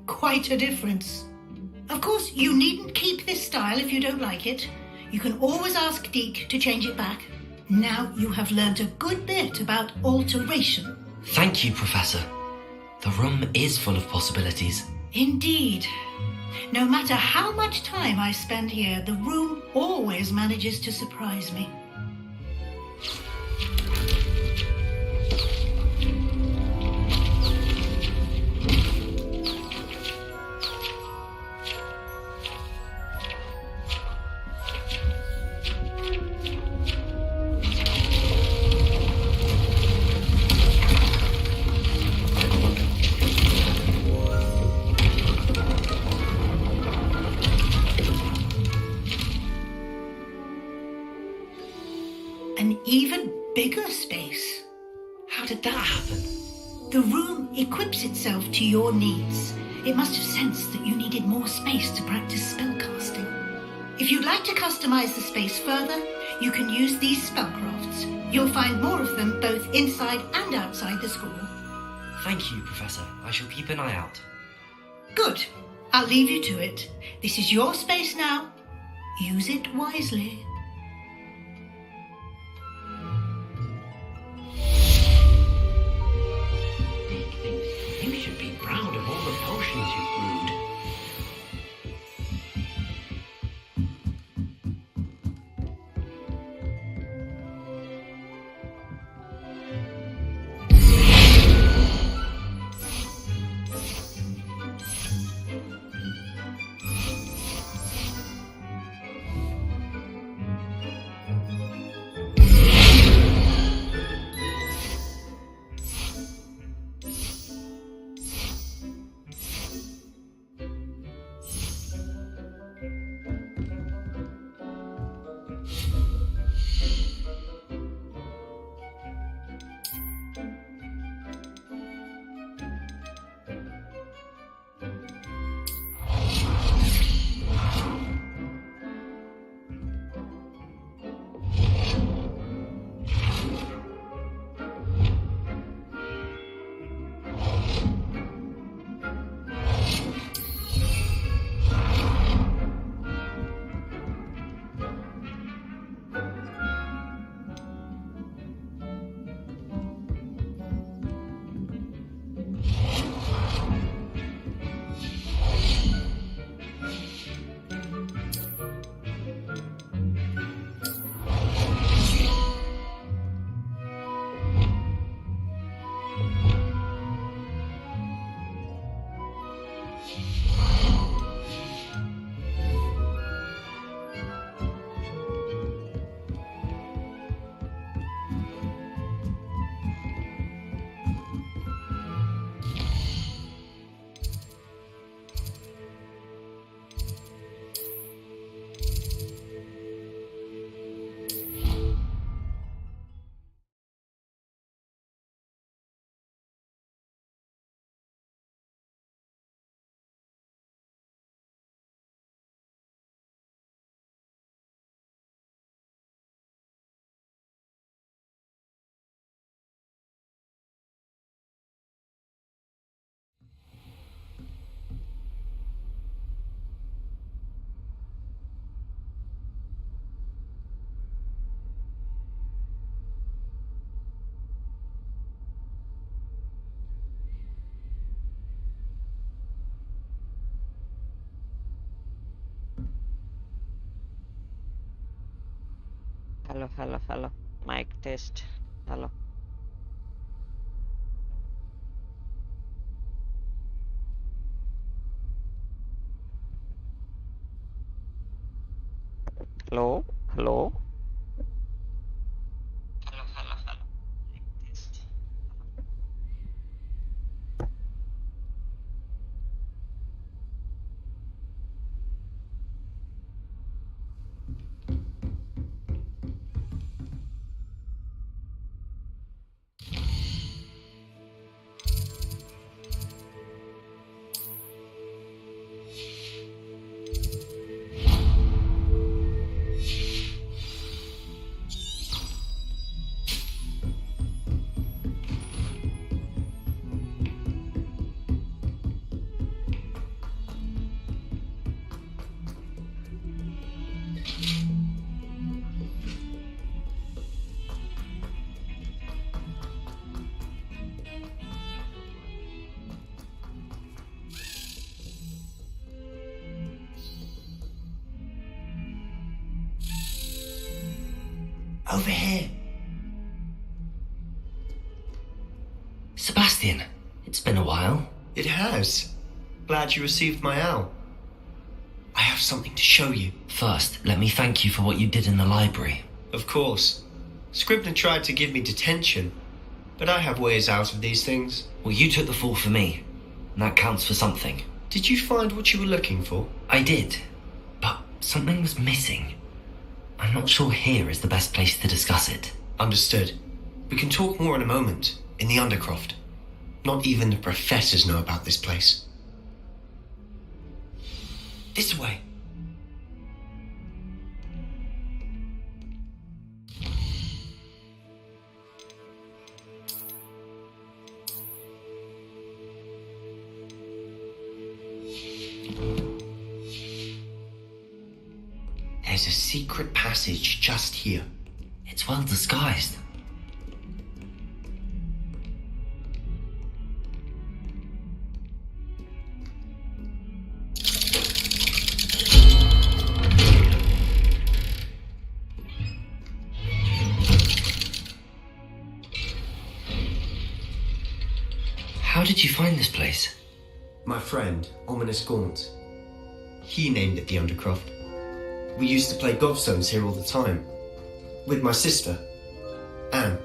Quite a difference. Of course, you needn't keep this style if you don't like it. You can always ask Deke to change it back. Now you have learnt a good bit about alteration. Thank you, Professor. The room is full of possibilities. Indeed. No matter how much time I spend here, the room always manages to surprise me. An even bigger space. How did that happen? The room equips itself to your needs. It must have sensed that you needed more space to practice spellcasting. If you'd like to customize the space further, you can use these spellcrafts. You'll find more of them both inside and outside the school. Thank you, Professor. I shall keep an eye out. Good. I'll leave you to it. This is your space now. Use it wisely. Deke thinks you should be proud of all the potions you've brewed. Hello, hello, hello. Mic test. Hello. Hello, hello. Hello, hello, hello. Mic test. Over here. Sebastian, it's been a while. It has. Glad you received my owl. I have something to show you. First, let me thank you for what you did in the library. Of course. Scribner tried to give me detention, but I have ways out of these things. Well, you took the fall for me, and that counts for something. Did you find what you were looking for? I did, but something was missing. I'm not sure here is the best place to discuss it. Understood. We can talk more in a moment, in the Undercroft. Not even the professors know about this place. This way. There's a secret passage just here. It's well disguised. How did you find this place? My friend, Ominous Gaunt. He named it the Undercroft. We used to play gobstones here all the time. With my sister, Anne.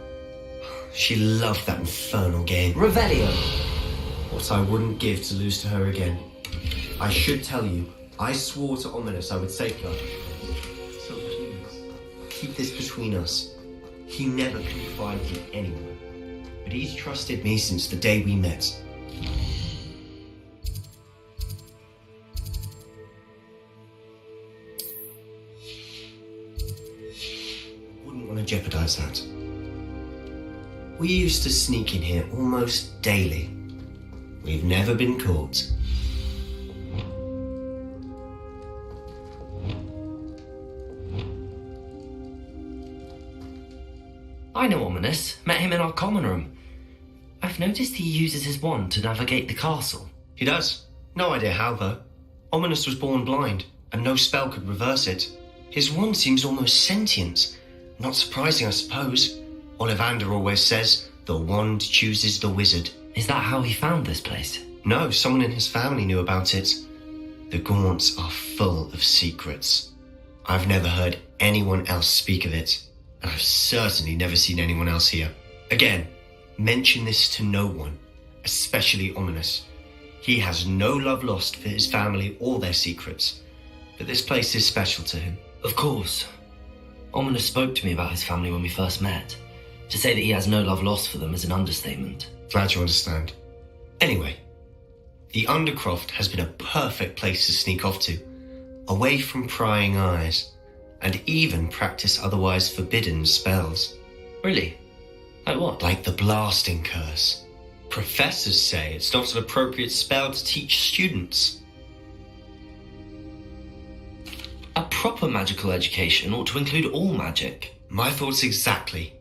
She loved that infernal game. Revelio. What I wouldn't give to lose to her again. I should tell you, I swore to Ominous I would safeguard her. So please, keep this between us. He never confided in anyone. But he's trusted me since the day we met. Jeopardize that. We used to sneak in here almost daily. We've never been caught. I know Ominous. Met him in our common room. I've noticed he uses his wand to navigate the castle. He does. No idea how, though. Ominous was born blind, and no spell could reverse it. His wand seems almost sentient. Not surprising, I suppose. Ollivander always says, the wand chooses the wizard. Is that how he found this place? No, someone in his family knew about it. The Gaunts are full of secrets. I've never heard anyone else speak of it, and I've certainly never seen anyone else here. Again, mention this to no one, especially Ominous. He has no love lost for his family or their secrets, but this place is special to him. Of course. Ominous spoke to me about his family when we first met. To say that he has no love lost for them is an understatement. Glad you understand. Anyway, the Undercroft has been a perfect place to sneak off to, away from prying eyes, and even practice otherwise forbidden spells. Really? Like what? Like the blasting curse. Professors say it's not an appropriate spell to teach students. A proper magical education ought to include all magic. My thoughts exactly.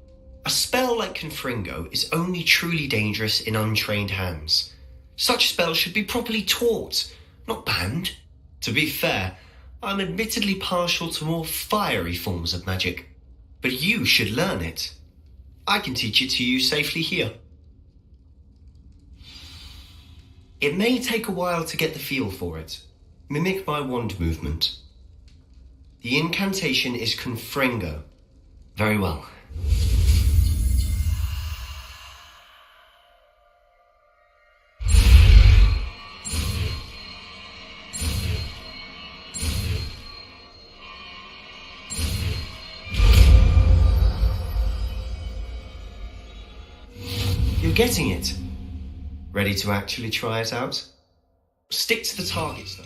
A spell like Confringo is only truly dangerous in untrained hands. Such spells should be properly taught, not banned. To be fair, I'm admittedly partial to more fiery forms of magic. But you should learn it. I can teach it to you safely here. It may take a while to get the feel for it. Mimic my wand movement. The incantation is Confringo. Very well. You're getting it. Ready to actually try it out? Stick to the targets, though.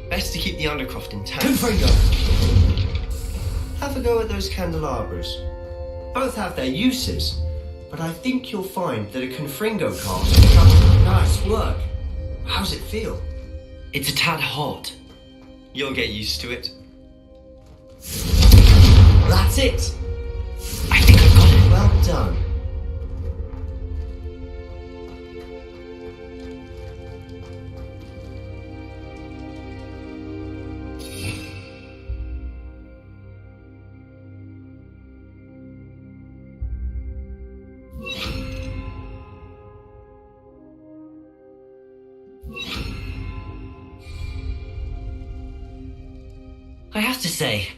Best to keep the undercroft intact. Confringo! Have a go at those candelabras. Both have their uses, but I think you'll find that a Confringo cast becomes nice work. How's it feel? It's a tad hot. You'll get used to it. That's it! I think I've got it. Well done. I have to say,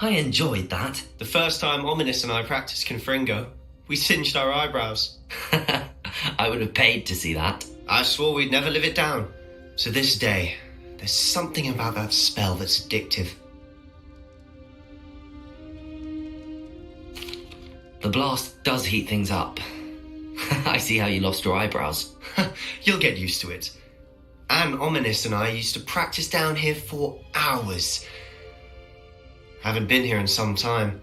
I enjoyed that. The first time Ominous and I practiced Confringo, we singed our eyebrows. I would have paid to see that. I swore we'd never live it down. So this day, there's something about that spell that's addictive. The blast does heat things up. I see how you lost your eyebrows. You'll get used to it. Anne, Ominous and I used to practice down here for hours. Haven't been here in some time.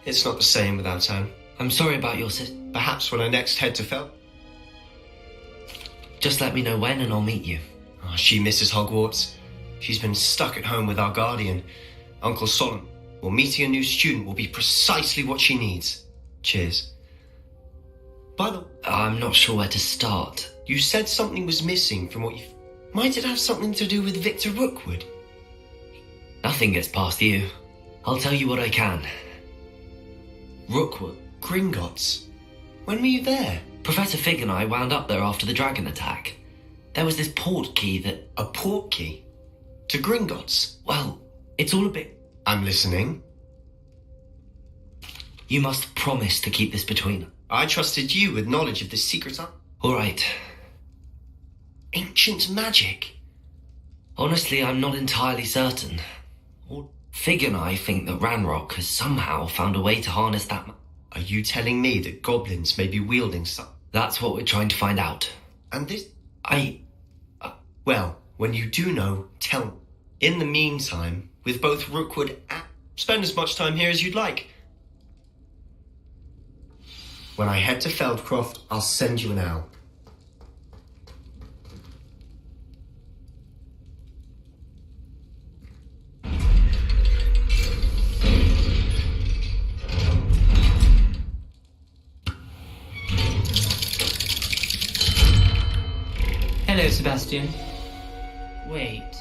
It's not the same without Anne. I'm sorry about your sis. Perhaps when I next head to Fel. Just let me know when and I'll meet you. Oh, she misses Hogwarts. She's been stuck at home with our guardian, Uncle Solomon. Well, meeting a new student will be precisely what she needs. Cheers. By the way, I'm not sure where to start. You said something was missing from what you... Might it have something to do with Victor Rookwood? Nothing gets past you. I'll tell you what I can. Rookwood. Gringotts. When were you there? Professor Fig and I wound up there after the dragon attack. There was this port key that... A port key? To Gringotts? Well, it's all a bit... I'm listening. You must promise to keep this between us. I trusted you with knowledge of the secret... All right. Ancient magic? Honestly, I'm not entirely certain. Fig and I think that Ranrock has somehow found a way to harness that... Are you telling me that goblins may be wielding some... That's what we're trying to find out. And this... Well, when you do know, tell me. In the meantime, with both Rookwood and... Spend as much time here as you'd like. When I head to Feldcroft, I'll send you an owl. Hello, Sebastian. Wait.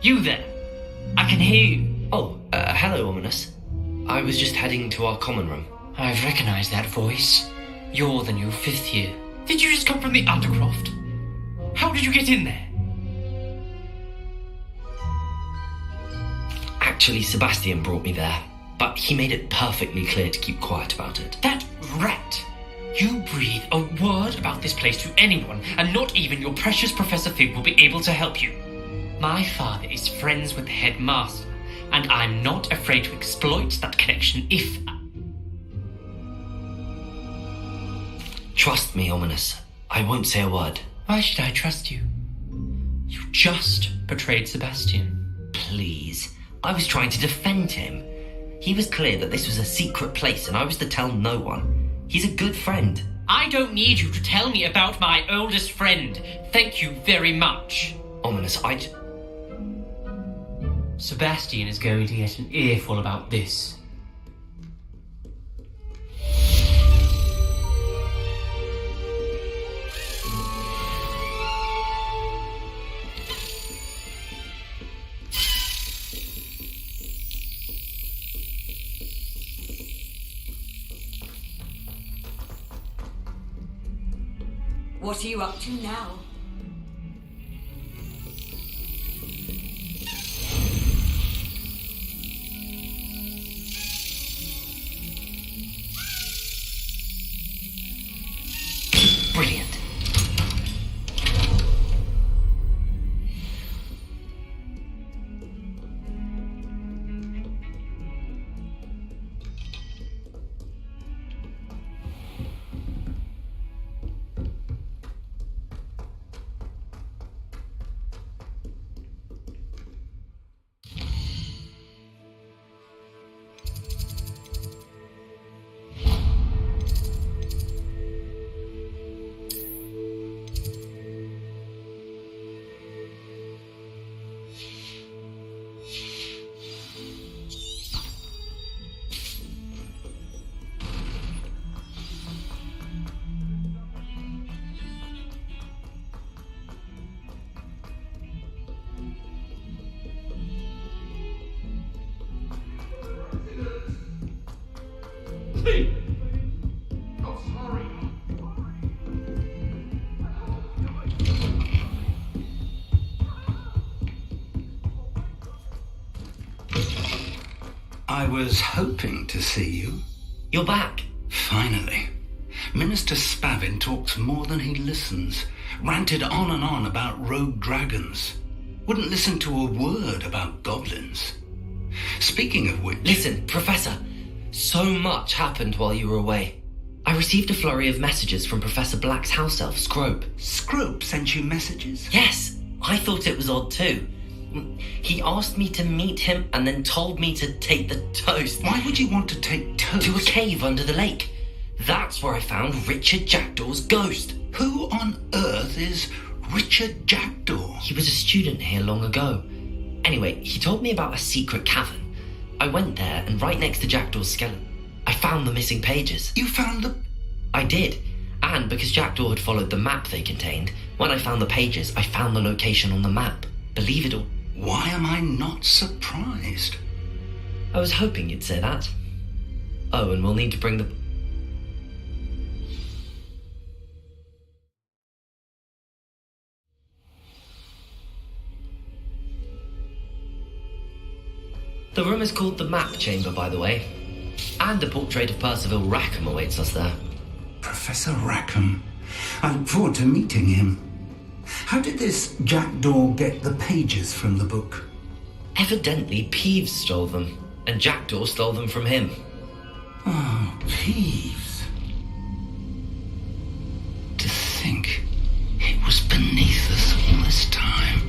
You there? I can hear you. Oh, hello, Ominous. I was just heading to our common room. I've recognized that voice. You're the new 5th year. Did you just come from the Undercroft? How did you get in there? Actually, Sebastian brought me there, but he made it perfectly clear to keep quiet about it. That rat! You breathe a word about this place to anyone, and not even your precious Professor Fig will be able to help you. My father is friends with the headmaster, and I'm not afraid to exploit that connection if... Trust me, Ominous. I won't say a word. Why should I trust you? You just betrayed Sebastian. Please. I was trying to defend him. He was clear that this was a secret place and I was to tell no one. He's a good friend. I don't need you to tell me about my oldest friend. Thank you very much. Ominous, Sebastian is going to get an earful about this. What are you up to now? Brilliant. I was hoping to see you. You're back. Finally. Minister Spavin talks more than he listens. Ranted on and on about rogue dragons. Wouldn't listen to a word about goblins. Speaking of which... Listen, Professor. So much happened while you were away. I received a flurry of messages from Professor Black's house elf, Scrope. Scrope sent you messages? Yes. I thought it was odd too. He asked me to meet him and then told me to take the toast. Why would you want to take toast? To a cave under the lake. That's where I found Richard Jackdaw's ghost. Who on earth is Richard Jackdaw? He was a student here long ago. Anyway, he told me about a secret cavern. I went there and right next to Jackdaw's skeleton, I found the missing pages. You found them? I did. And because Jackdaw had followed the map they contained, when I found the pages, I found the location on the map. Believe it or... Why am I not surprised? I was hoping you'd say that. Oh, and we'll need to bring the... The room is called the Map Chamber, by the way. And a portrait of Percival Rackham awaits us there. Professor Rackham. I look forward to meeting him. How did this Jackdaw get the pages from the book? Evidently, Peeves stole them, and Jackdaw stole them from him. Oh, Peeves. To think it was beneath us all this time.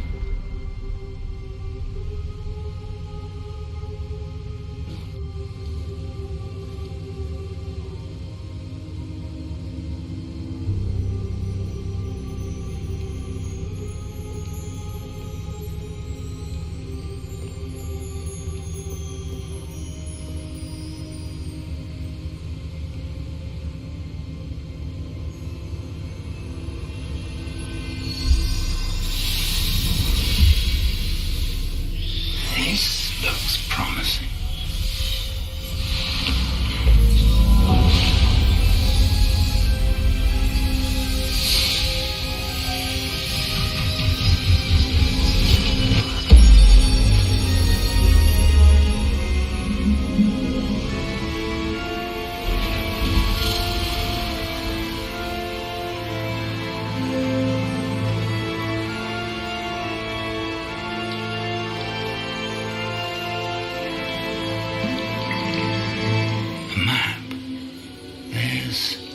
This looks promising.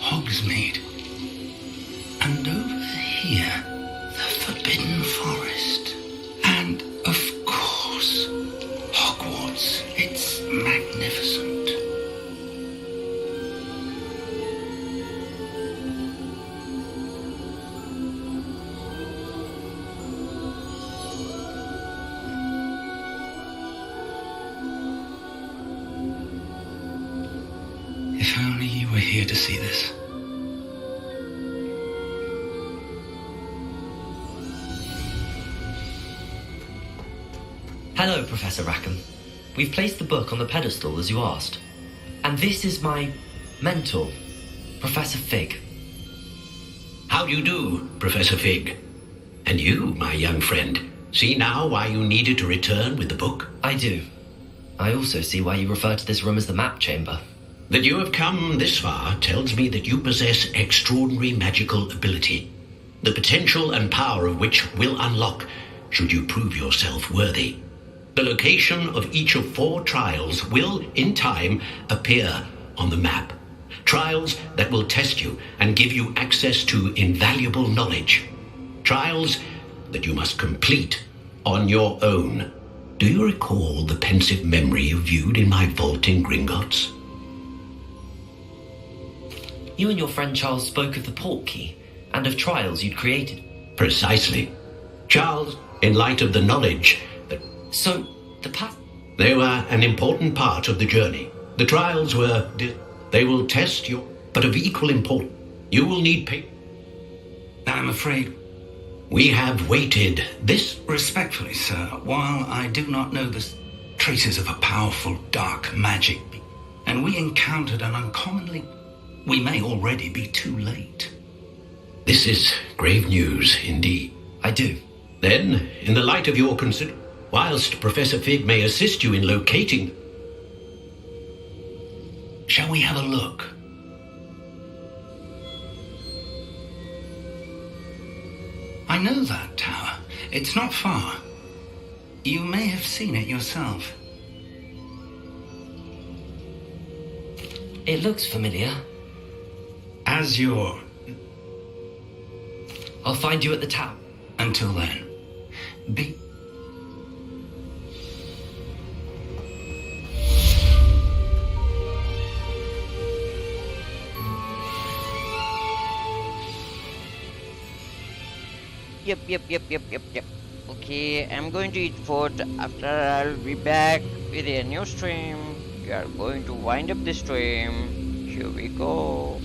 Hogsmeade. And over here, the Forbidden Forest. And, of course, Hogwarts. It's magnificent. see this. Hello, Professor Rackham. We've placed the book on the pedestal as you asked. And this is my mentor, Professor Fig. How do you do, Professor Fig? And you, my young friend, see now why you needed to return with the book? I do. I also see why you refer to this room as the map chamber. That you have come this far tells me that you possess extraordinary magical ability, the potential and power of which will unlock should you prove yourself worthy. The location of each of 4 trials will, in time, appear on the map. Trials that will test you and give you access to invaluable knowledge. Trials that you must complete on your own. Do you recall the pensive memory you viewed in my vault in Gringotts? You and your friend Charles spoke of the portkey and of trials you'd created. Precisely. Charles, in light of the knowledge that... So, the path... They were an important part of the journey. The trials were... They will test your... But of equal importance, you will need... I'm afraid... We have waited this... Respectfully, sir, while I do not know the traces of a powerful dark magic, and we encountered an uncommonly... We may already be too late. This is grave news, indeed. I do. Then, in the light of your whilst Professor Fig may assist you in locating... Shall we have a look? I know that tower. It's not far. You may have seen it yourself. It looks familiar. As your... I'll find you at the tower. Until then, be... Yep. Okay, I'm going to eat food. After I'll be back with a new stream. We are going to wind up the stream. Here we go.